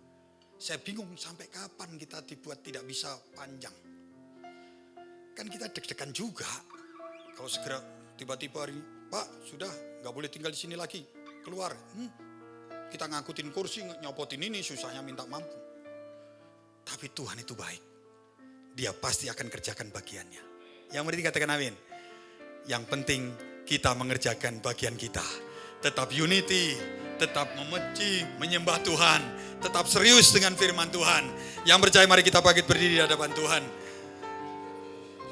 Saya bingung sampai kapan kita dibuat tidak bisa panjang. Kan kita deg-degan juga. Kalau segera tiba-tiba hari, Pak sudah gak boleh tinggal di sini lagi. Keluar. Kita ngangkutin kursi, nyopotin ini susahnya minta mampu. Tapi Tuhan itu baik. Dia pasti akan kerjakan bagiannya. Yang berarti katakan amin. Yang penting kita mengerjakan bagian kita. Tetap unity, tetap memuji, menyembah Tuhan. Tetap serius dengan firman Tuhan. Yang percaya mari kita bangkit berdiri di hadapan Tuhan.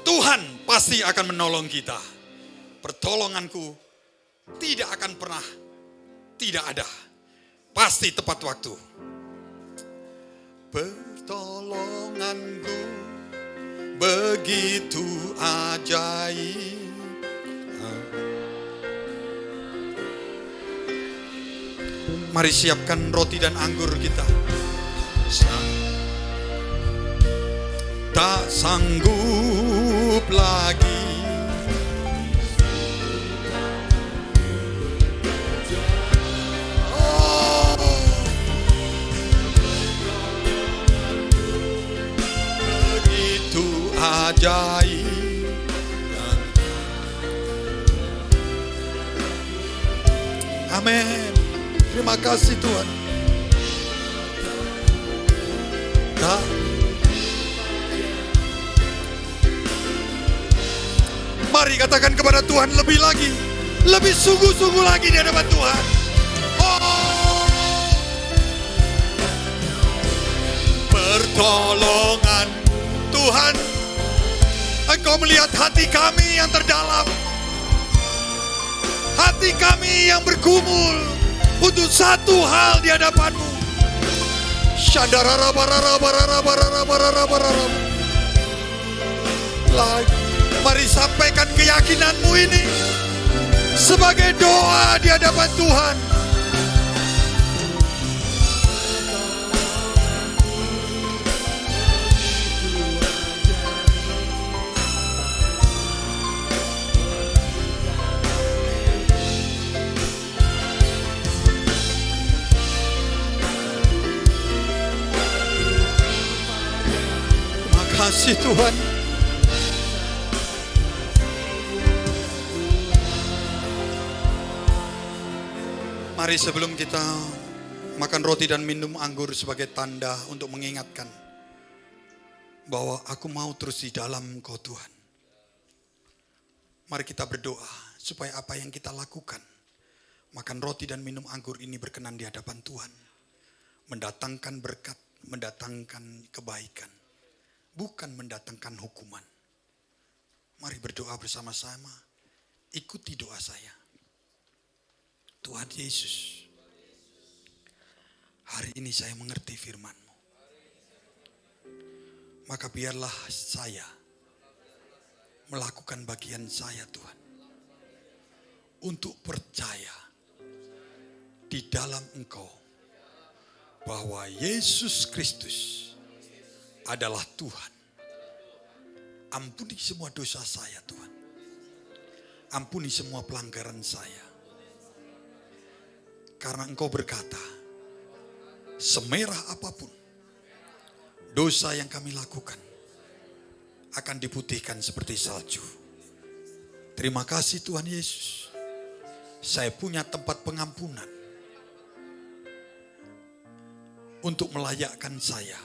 Tuhan pasti akan menolong kita. Pertolonganku tidak akan pernah tidak ada. Pasti tepat waktu. Pertolonganku begitu ajaib. Mari siapkan roti dan anggur kita. Tak sanggup lagi. ajaib. Amin. Terima kasih Tuhan. Mari katakan kepada Tuhan lebih lagi, lebih sungguh-sungguh lagi di hadapan Tuhan. Oh, pertolongan Tuhan, Engkau melihat hati kami yang terdalam, hati kami yang bergumul untuk satu hal di hadapan-Mu. Mari sampaikan keyakinan-Mu ini sebagai doa di hadapan Tuhan. Terima kasih Tuhan. Mari sebelum kita makan roti dan minum anggur sebagai tanda untuk mengingatkan bahwa aku mau terus di dalam Engkau Tuhan. Mari kita berdoa supaya apa yang kita lakukan, makan roti dan minum anggur ini berkenan di hadapan Tuhan. Mendatangkan berkat, mendatangkan kebaikan, bukan mendatangkan hukuman. Mari berdoa bersama-sama, ikuti doa saya. Tuhan Yesus, hari ini saya mengerti firman-Mu. Maka biarlah saya melakukan bagian saya Tuhan. Untuk percaya di dalam Engkau. Bahwa Yesus Kristus adalah Tuhan. Ampuni semua dosa saya Tuhan. Ampuni semua pelanggaran saya. Karena Engkau berkata, semerah apapun dosa yang kami lakukan akan diputihkan seperti salju. Terima kasih Tuhan Yesus. Saya punya tempat pengampunan untuk melayakkan saya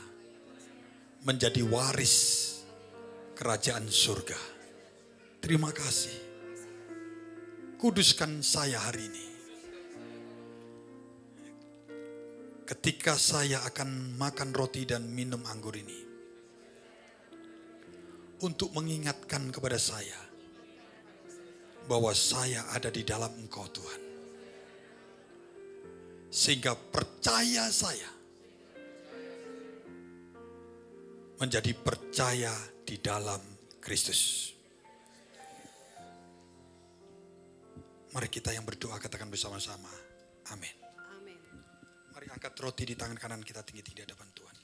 menjadi waris kerajaan surga. Terima kasih. Kuduskan saya hari ini. Ketika saya akan makan roti dan minum anggur ini, untuk mengingatkan kepada saya bahwa saya ada di dalam Engkau Tuhan. Sehingga percaya saya menjadi percaya di dalam Kristus. Mari kita yang berdoa katakan bersama-sama, amin. Mari angkat roti di tangan kanan kita tinggi-tinggi di hadapan Tuhan.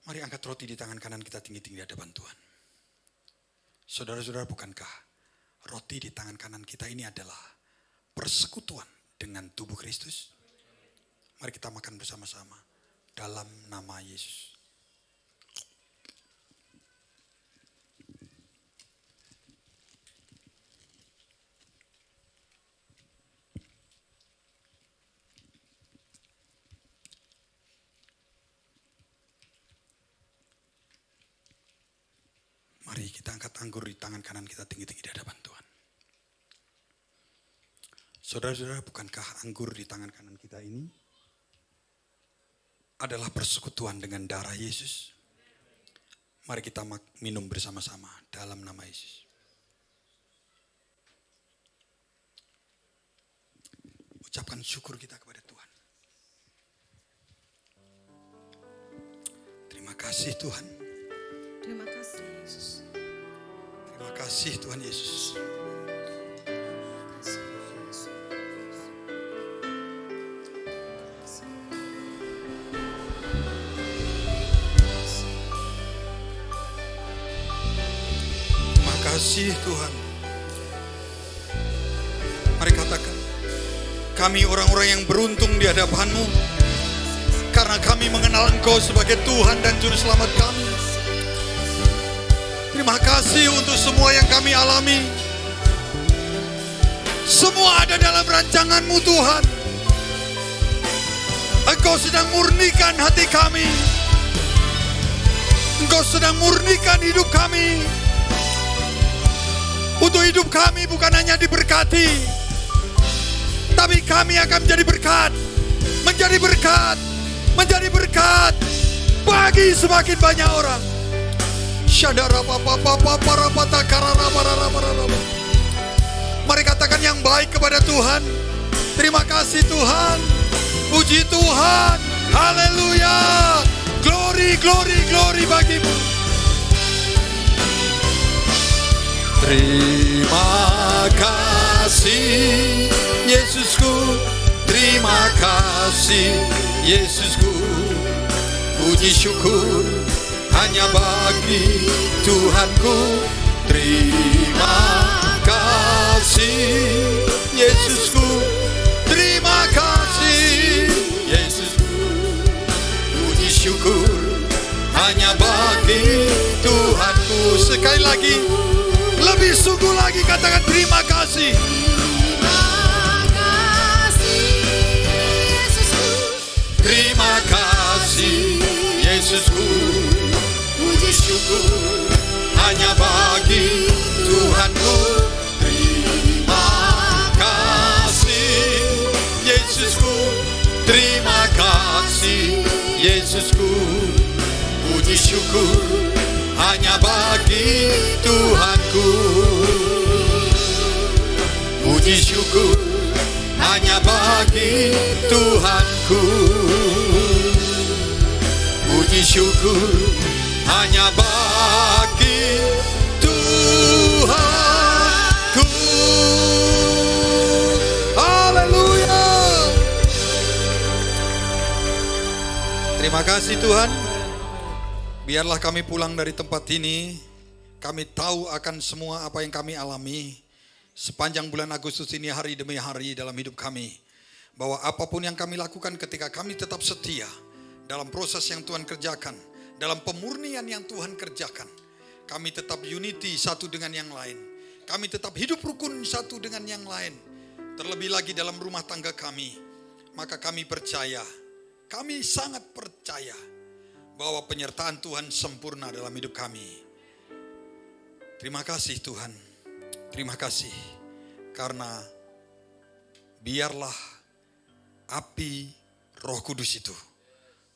Mari angkat roti di tangan kanan kita tinggi-tinggi di hadapan Tuhan. Saudara-saudara, bukankah roti di tangan kanan kita ini adalah persekutuan dengan tubuh Kristus? Mari kita makan bersama-sama dalam nama Yesus. Mari kita angkat anggur di tangan kanan kita tinggi-tinggi di hadapan Tuhan. Saudara-saudara, bukankah anggur di tangan kanan kita ini adalah persekutuan dengan darah Yesus? Mari kita minum bersama-sama dalam nama Yesus. Ucapkan syukur kita kepada Tuhan. Terima kasih Tuhan. Terima kasih Yesus. Terima kasih Tuhan Yesus. Terima kasih Tuhan. Mari katakan, Kami orang-orang yang beruntung di hadapan-Mu, karena kami mengenal Engkau sebagai Tuhan dan Juru Selamat kami. Terima kasih untuk semua yang kami alami. Semua ada dalam rancangan-Mu Tuhan. Engkau sedang murnikan hati kami. Engkau sedang murnikan hidup kami. Untuk hidup kami bukan hanya diberkati, tapi kami akan menjadi berkat, menjadi berkat, menjadi berkat bagi semakin banyak orang. Mari katakan yang baik kepada Tuhan. Terima kasih Tuhan. Puji Tuhan. Haleluya. Glory, glory, glory bagimu. Terima kasih Yesusku. Terima kasih Yesusku. Puji syukur hanya bagi Tuhanku. Terima kasih Yesusku. Terima kasih Yesusku. Puji syukur hanya bagi Tuhanku. Sekali lagi, lebih sungguh lagi katakan terima kasih. Terima kasih Yesusku. Puji syukur hanya bagi Tuhanku. Terima kasih Yesusku. Terima kasih Yesusku. Puji syukur hanya bagi Tuhanku. Puji syukur hanya bagi Tuhanku. Puji syukur hanya bagi Tuhanku. Haleluya. Terima kasih Tuhan. Biarlah kami pulang dari tempat ini, kami tahu akan semua apa yang kami alami sepanjang bulan Agustus ini, hari demi hari dalam hidup kami. Bahwa apapun yang kami lakukan ketika kami tetap setia dalam proses yang Tuhan kerjakan, dalam pemurnian yang Tuhan kerjakan, kami tetap unity satu dengan yang lain. Kami tetap hidup rukun satu dengan yang lain. Terlebih lagi dalam rumah tangga kami. Maka kami percaya, kami sangat percaya bahwa penyertaan Tuhan sempurna dalam hidup kami. Terima kasih Tuhan. Terima kasih. Karena biarlah api Roh Kudus itu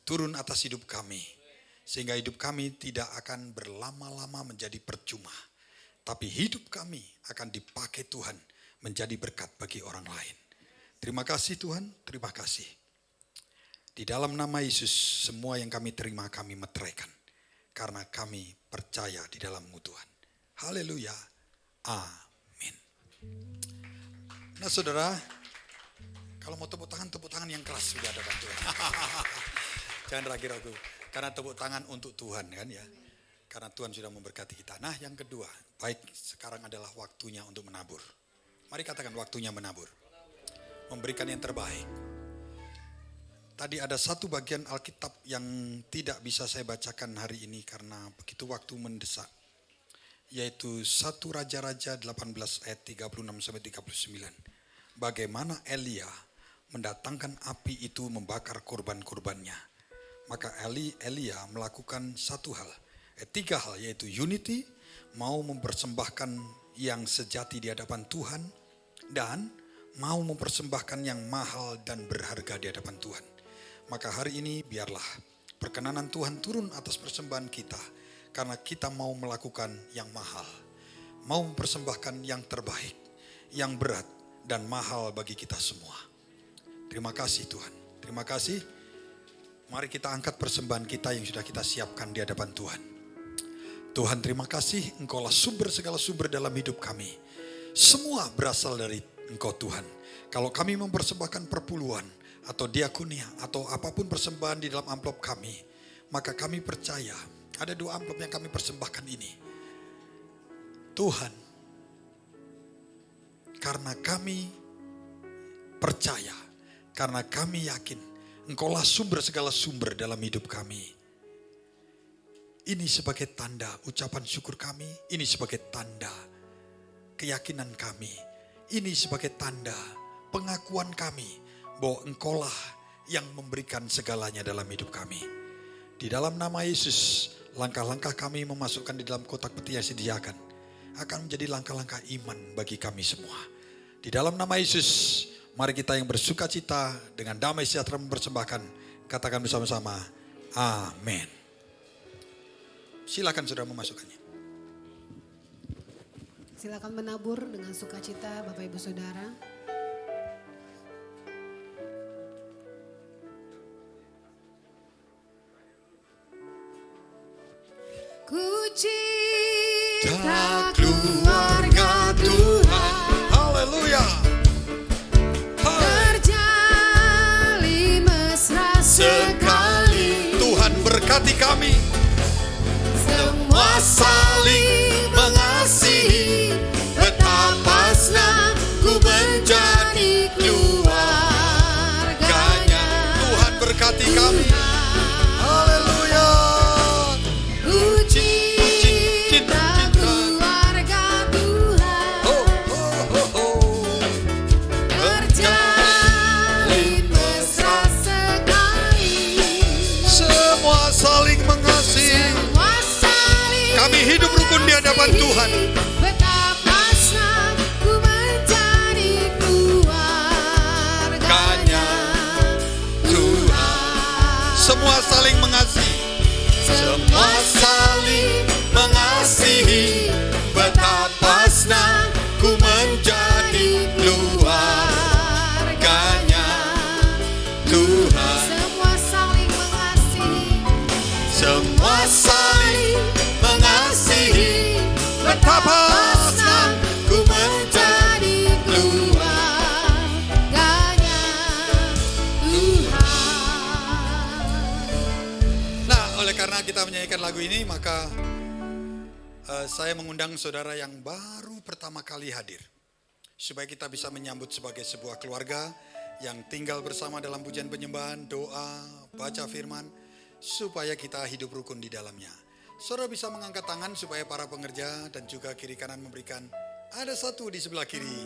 turun atas hidup kami. Sehingga hidup kami tidak akan berlama-lama menjadi percuma. Tapi hidup kami akan dipakai Tuhan menjadi berkat bagi orang lain. Terima kasih Tuhan, terima kasih. Di dalam nama Yesus, semua yang kami terima kami meteraikan. Karena kami percaya di dalam-Mu Tuhan. Haleluya. Amin. Nah saudara, kalau mau tepuk tangan yang keras sudah ada Tuhan. Jangan ragu-ragu. Karena tepuk tangan untuk Tuhan kan ya. Karena Tuhan sudah memberkati kita. Nah yang kedua, baik sekarang adalah waktunya untuk menabur. Mari katakan waktunya menabur. Memberikan yang terbaik. Tadi ada satu bagian Alkitab yang tidak bisa saya bacakan hari ini karena begitu waktu mendesak. Yaitu 1 Raja-Raja 18 ayat 36-39. Bagaimana Elia mendatangkan api itu membakar korban-korbannya. Maka Elia melakukan satu hal. Tiga hal yaitu unity, mau mempersembahkan yang sejati di hadapan Tuhan. Dan mau mempersembahkan yang mahal dan berharga di hadapan Tuhan. Maka hari ini biarlah perkenanan Tuhan turun atas persembahan kita. Karena kita mau melakukan yang mahal. Mau mempersembahkan yang terbaik, yang berat dan mahal bagi kita semua. Terima kasih Tuhan. Terima kasih. Mari kita angkat persembahan kita yang sudah kita siapkan di hadapan Tuhan. Tuhan terima kasih, Engkaulah sumber segala sumber dalam hidup kami. Semua berasal dari Engkau Tuhan. Kalau kami mempersembahkan perpuluhan atau diakonia atau apapun persembahan di dalam amplop kami, maka kami percaya ada 2 amplop yang kami persembahkan ini. Tuhan, karena kami percaya. Karena kami yakin Engkaulah sumber segala sumber dalam hidup kami. Ini sebagai tanda ucapan syukur kami. Ini sebagai tanda keyakinan kami. Ini sebagai tanda pengakuan kami bahwa Engkaulah yang memberikan segalanya dalam hidup kami. Di dalam nama Yesus, langkah-langkah kami memasukkan di dalam kotak peti yang disediakan akan menjadi langkah-langkah iman bagi kami semua. Di dalam nama Yesus, mari kita yang bersuka cita dengan damai sejahtera mempersembahkan. Katakan bersama-sama, amin. Silakan saudara memasukkannya. Silakan menabur dengan sukacita Bapak Ibu Saudara. Ku cinta keluarga Tuhan, Haleluya. terjalin mesra sekali. Tuhan berkati kami. Semua saling mengasihi, betapa senang ku menjadi keluarganya. Tuhan berkati kami. Haleluya. Ku cinta keluarga Tuhan, terjalin mesra sekali. Semua saling mengasihi. Semua saling Kami hidup rukun di hadapan Tuhan. betapa senang ku menjadi keluarganya Tuhan. Semua saling mengasihi. Semua saling mengasihi, betapa senang ku menjadi keluarganya Tuhan. Semua saling mengasihi, semua saling mengasihi, betapa senang ku menjadi keluarganya Tuhan. Nah, oleh karena kita menyanyikan lagu ini, maka saya mengundang saudara yang baru pertama kali hadir. Supaya kita bisa menyambut sebagai sebuah keluarga yang tinggal bersama dalam pujian penyembahan, doa, baca firman, supaya kita hidup rukun di dalamnya. Saudara bisa mengangkat tangan supaya para pengerja dan juga kiri kanan memberikan. Ada satu di sebelah kiri.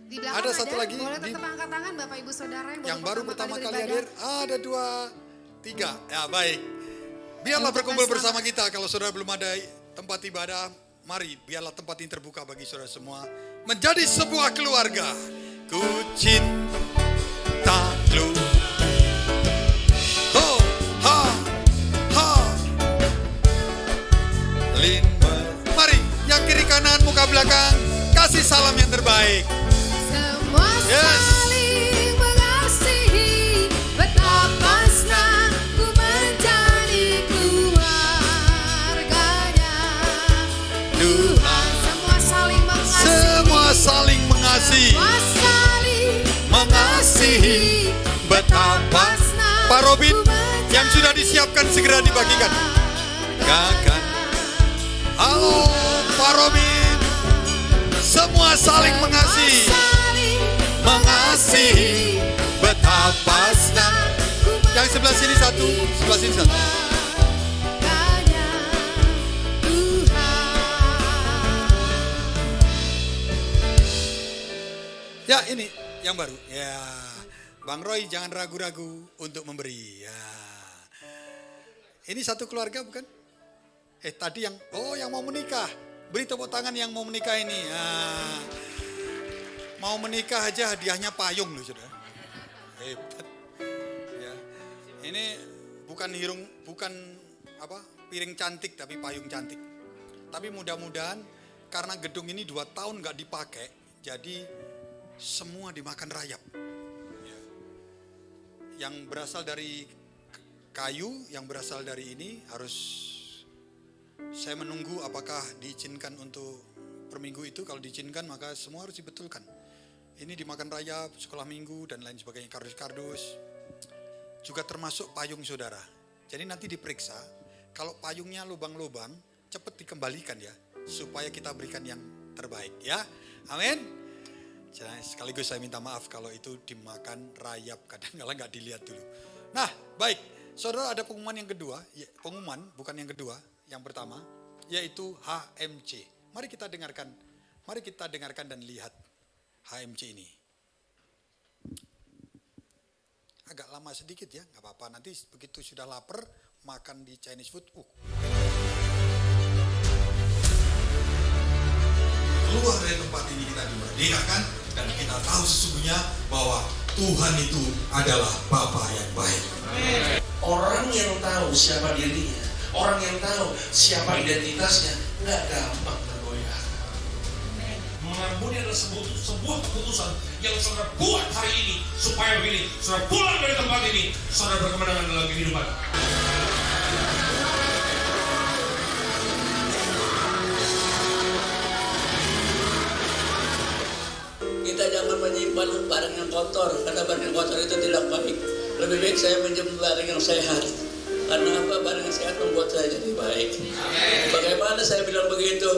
Di belakang Ada satu lagi boleh di- tetap angkat tangan Bapak Ibu Saudara Yang baru pertama kali beribadah. hadir, ada 2, 3. Ya baik. Biarlah berkumpul bersama kita. Kalau saudara belum ada tempat ibadah, mari biarlah tempat ini terbuka bagi saudara semua. Menjadi sebuah keluarga. Ku cinta ho, ha, ha. Mari, yang kiri kanan, muka belakang, kasih salam yang terbaik. Semua Yes. saling mengasihi, betapa senang ku menjadi keluarganya Tuhan. Semua saling mengasihi, Semua saling mengasihi. semua saling mengasihi, betapa senang Pak Robin, ku menjadi yang sudah disiapkan segera dibagikan. Kakak. Halo Pak Robin. Semua saling mengasihi. saling mengasihi, betapa senang ku Yang sebelah sini satu, sebelah sini satu. menjadi Tuhan. Ya ini yang baru. Ya, Bang Roy jangan ragu-ragu untuk memberi. Ya. Ini satu keluarga bukan? Tadi yang mau menikah. Beri tepuk tangan yang mau menikah ini. Ya. Mau menikah aja hadiahnya payung loh saudara. Hebat. Ya. Ini bukan piring cantik tapi payung cantik. Tapi mudah-mudahan karena gedung ini 2 tahun nggak dipakai, jadi semua dimakan rayap. Ya. Yang berasal dari kayu, yang berasal dari ini harus saya menunggu apakah diizinkan untuk per minggu itu. Kalau diizinkan maka semua harus dibetulkan. Ini dimakan rayap, sekolah minggu dan lain sebagainya, kardus-kardus. Juga termasuk payung saudara. Jadi nanti diperiksa, kalau payungnya lubang-lubang, cepat dikembalikan ya. Supaya kita berikan yang terbaik ya. Amin. Sekaligus saya minta maaf kalau itu dimakan rayap, kadang-kadang nggak dilihat dulu. Nah, baik. Saudara, ada pengumuman yang kedua, pengumuman bukan yang kedua, yang pertama, yaitu HMC. Mari kita dengarkan dan lihat HMC ini. Agak lama sedikit ya, nggak apa-apa. Nanti begitu sudah lapar, makan di Chinese food. Keluar dari tempat ini kita dimerdekakan dan kita tahu sesungguhnya bahwa Tuhan itu adalah Bapa yang baik. Orang yang tahu siapa dirinya, orang yang tahu siapa identitasnya, nggak gampang tergoyahkan. Mengampuni adalah sebuah keputusan yang saudara buat hari ini supaya begini, saudara pulang dari tempat ini, saudara berkemenangan dalam kehidupan. Kita jangan menyimpan barang yang kotor, karena barang yang kotor itu tidak baik. Lebih baik saya menyimpan barang yang sehat. Karena apa? Barang yang sehat membuat saya jadi baik. Bagaimana saya bilang begitu?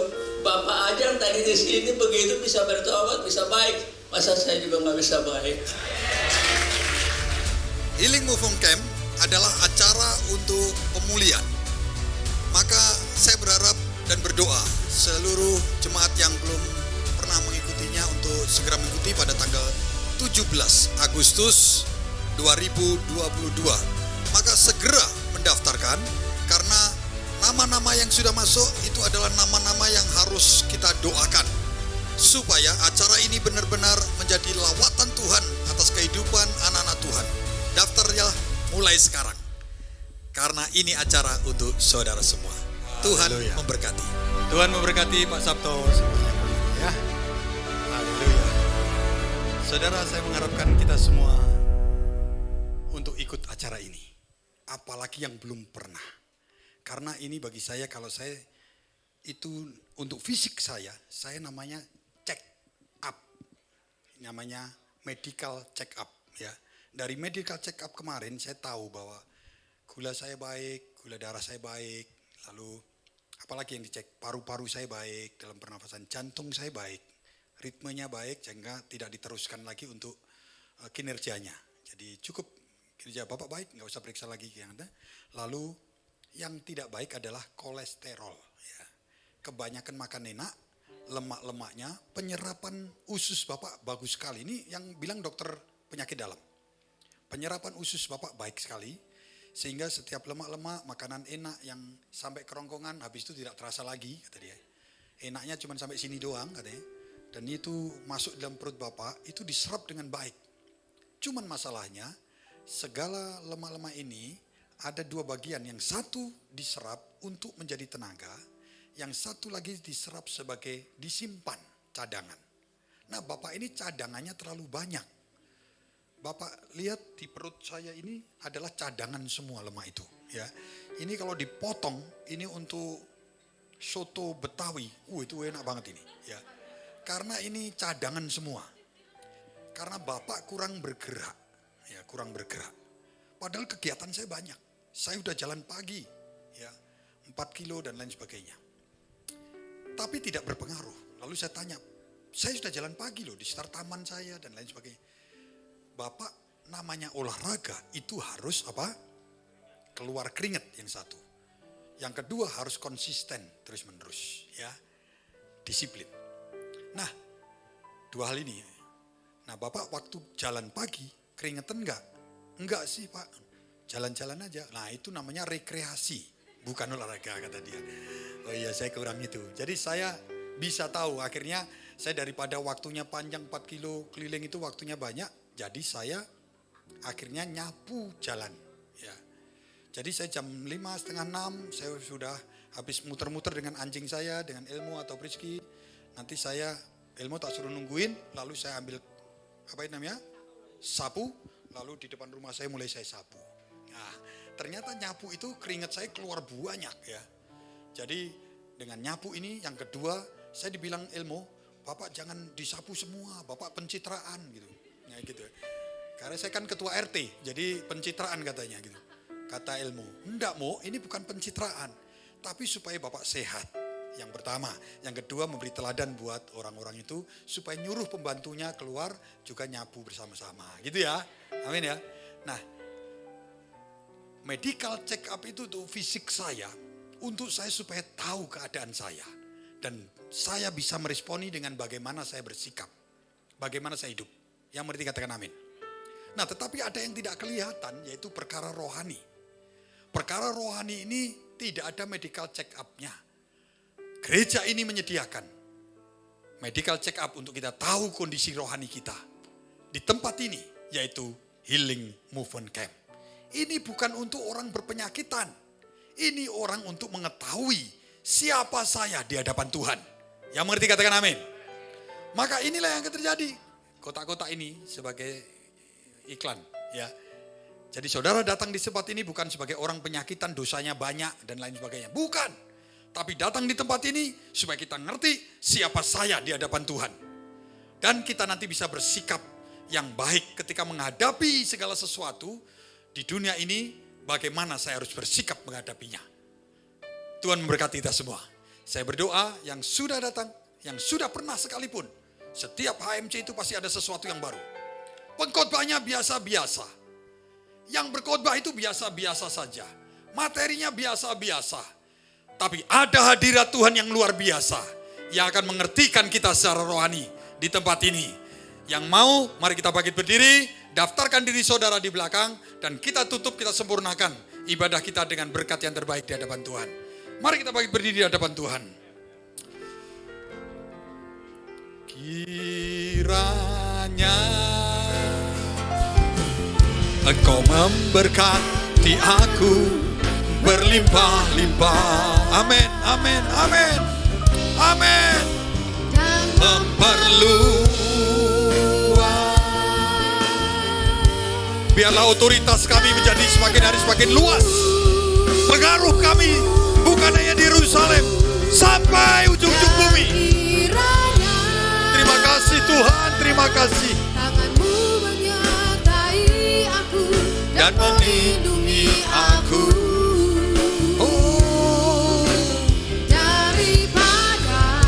Bapak aja yang tadi di sini begitu bisa bertobat, bisa baik. Masa saya juga nggak bisa baik? Healing Movement Camp adalah acara untuk pemulihan. Maka saya berharap dan berdoa seluruh jemaat yang belum pernah mengikutinya untuk segera mengikuti pada tanggal 17 Agustus 2022. Maka segera mendaftarkan karena nama-nama yang sudah masuk itu adalah nama-nama yang harus kita doakan supaya acara ini benar-benar menjadi lawatan Tuhan atas kehidupan anak-anak Tuhan. Daftarnya mulai sekarang karena ini acara untuk saudara semua. Tuhan memberkati. Tuhan memberkati Pak Sabto semuanya. Ya. Haleluya. Saudara, saya mengharapkan kita semua untuk ikut acara ini. Apalagi yang belum pernah. Karena ini bagi saya, kalau saya itu untuk fisik saya namanya check up. Namanya medical check up ya. Dari medical check up kemarin saya tahu bahwa gula saya baik, gula darah saya baik, lalu apalagi yang dicek, paru-paru saya baik, dalam pernafasan jantung saya baik, ritmenya baik sehingga tidak diteruskan lagi untuk kinerjanya. Jadi cukup kinerja Bapak baik, nggak usah periksa lagi yang ada. Lalu yang tidak baik adalah kolesterol. Ya. Kebanyakan makan enak, lemak-lemaknya, penyerapan usus Bapak bagus sekali. Ini yang bilang dokter penyakit dalam. Penyerapan usus Bapak baik sekali. Sehingga setiap lemak-lemak, makanan enak yang sampai kerongkongan, habis itu tidak terasa lagi, kata dia. Enaknya cuma sampai sini doang, katanya. Dan itu masuk dalam perut Bapak, itu diserap dengan baik. Cuman masalahnya, segala lemak-lemak ini ada dua bagian. Yang satu diserap untuk menjadi tenaga, yang satu lagi diserap sebagai disimpan cadangan. Nah, Bapak ini cadangannya terlalu banyak. Bapak lihat di perut saya ini adalah cadangan semua lemak itu. Ya, ini kalau dipotong, ini untuk soto Betawi, itu enak banget ini. Ya, karena ini cadangan semua. Karena Bapak kurang bergerak, ya kurang bergerak. Padahal kegiatan saya banyak. Saya udah jalan pagi, ya 4 kilo dan lain sebagainya. Tapi tidak berpengaruh. Lalu saya tanya, saya sudah jalan pagi loh di sekitar taman saya dan lain sebagainya. Bapak namanya olahraga itu harus apa? Keluar keringat yang satu. Yang kedua harus konsisten terus menerus ya. Disiplin. Nah, dua hal ini. Nah, Bapak waktu jalan pagi keringetan enggak? Enggak sih, Pak. Jalan-jalan aja. Nah, itu namanya rekreasi, bukan olahraga kata dia. Oh iya, saya kurang itu. Jadi saya bisa tahu akhirnya saya daripada waktunya panjang 4 kilo keliling itu waktunya banyak. Jadi saya akhirnya nyapu jalan. Ya. Jadi saya jam 5, setengah 6 saya sudah habis muter-muter dengan anjing saya, dengan Elmo atau Priski. Nanti saya, Elmo tak suruh nungguin, lalu saya ambil apa itu namanya? Sapu, lalu di depan rumah saya mulai saya sapu. Nah, ternyata nyapu itu keringat saya keluar banyak ya. Jadi dengan nyapu ini yang kedua, saya dibilang Elmo, Bapak jangan disapu semua, Bapak pencitraan gitu. Ya gitu. Karena saya kan ketua RT, jadi pencitraan katanya gitu. Kata Elmo, enggak Mo, ini bukan pencitraan, tapi supaya Bapak sehat. Yang pertama. Yang kedua, memberi teladan buat orang-orang itu supaya nyuruh pembantunya keluar juga nyapu bersama-sama. Gitu ya. Amin ya. Nah, medical check up itu tuh fisik saya untuk saya supaya tahu keadaan saya. Dan saya bisa meresponi dengan bagaimana saya bersikap. Bagaimana saya hidup. Yang mengerti katakan amin. Nah, tetapi ada yang tidak kelihatan, yaitu perkara rohani. Perkara rohani ini tidak ada medical check up-nya. Gereja ini menyediakan medical check up untuk kita tahu kondisi rohani kita. Di tempat ini, yaitu Healing Movement Camp. Ini bukan untuk orang berpenyakitan. Ini orang untuk mengetahui siapa saya di hadapan Tuhan. Yang mengerti katakan amin. Maka inilah yang akan terjadi. Kotak-kotak ini sebagai iklan, ya. Jadi saudara datang di tempat ini bukan sebagai orang penyakitan, dosanya banyak dan lain sebagainya. Bukan. Tapi datang di tempat ini supaya kita ngerti siapa saya di hadapan Tuhan. Dan kita nanti bisa bersikap yang baik ketika menghadapi segala sesuatu di dunia ini. Bagaimana saya harus bersikap menghadapinya. Tuhan memberkati kita semua. Saya berdoa yang sudah datang, yang sudah pernah sekalipun. Setiap HMC itu pasti ada sesuatu yang baru. Pengkhotbahnya biasa-biasa. Yang berkhotbah itu biasa-biasa saja. Materinya biasa-biasa. Tapi ada hadirat Tuhan yang luar biasa. Yang akan mengertikan kita secara rohani di tempat ini. Yang mau, mari kita bangkit berdiri. Daftarkan diri saudara di belakang. Dan kita tutup, kita sempurnakan ibadah kita dengan berkat yang terbaik di hadapan Tuhan. Mari kita bangkit berdiri di hadapan Tuhan. Kiranya Engkau memberkati aku berlimpah-limpah. Amin, amin, amin, amin. Memperluas. Biarlah otoritas kami menjadi semakin hari semakin luas. Pengaruh kami bukan hanya di Yerusalem, sampai ujung-ujung bumi. Terima kasih Tuhan, terima kasih. Dan melindungi aku. Oh, daripada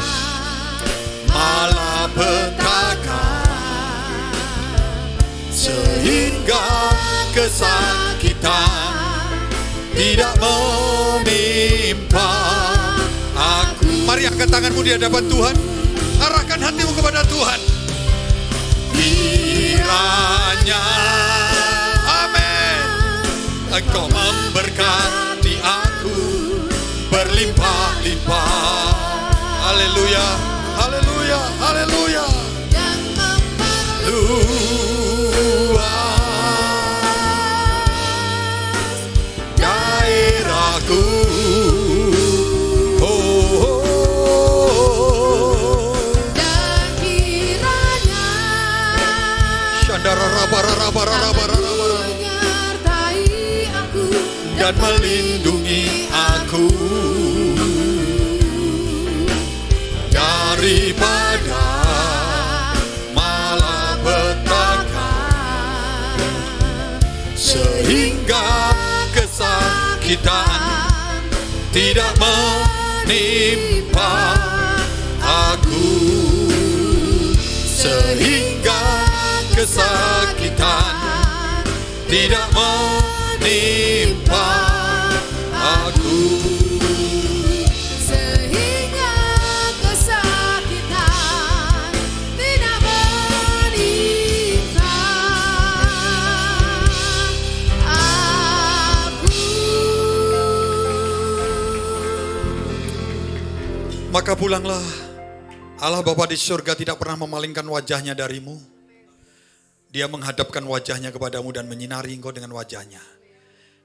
malapetaka, sehingga kesakitan tidak menimpa aku. Mari angkat tanganmu di hadapan Tuhan. Arahkan hatimu kepada Tuhan. Kiranya Engkau memberkati aku berlimpah-limpah. Haleluya, haleluya, haleluya. Dan memperluas daerahku. Dan kiranya dan melindungi aku daripada malapetaka, sehingga kesakitan tidak menimpa aku, sehingga kesakitan tidak menimpa aku, sehingga kesakitan tidak menimpa aku. Maka pulanglah. Allah Bapa di surga tidak pernah memalingkan wajahnya darimu. Dia menghadapkan wajahnya kepadamu dan menyinari engkau dengan wajahnya.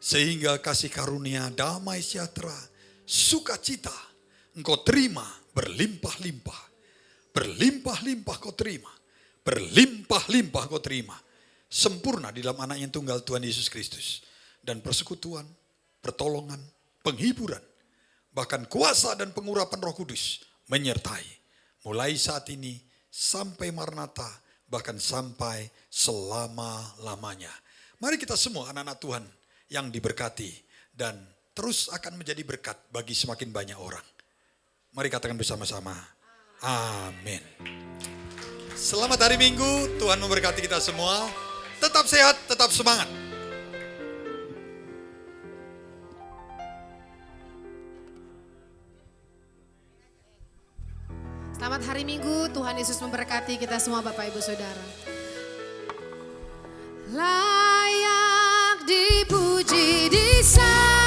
Sehingga kasih karunia, damai sejahtera, sukacita engkau terima berlimpah-limpah. Berlimpah-limpah kau terima. Berlimpah-limpah kau terima. Sempurna di dalam anak yang tunggal Tuhan Yesus Kristus. Dan persekutuan, pertolongan, penghiburan, bahkan kuasa dan pengurapan Roh Kudus menyertai. Mulai saat ini sampai Maranatha, bahkan sampai selama-lamanya. Mari kita semua anak-anak Tuhan yang diberkati dan terus akan menjadi berkat bagi semakin banyak orang. Mari katakan bersama-sama. Amin. Selamat hari Minggu, Tuhan memberkati kita semua. Tetap sehat, tetap semangat. Selamat hari Minggu, Tuhan Yesus memberkati kita semua Bapak Ibu Saudara. Layak dipuji di sana.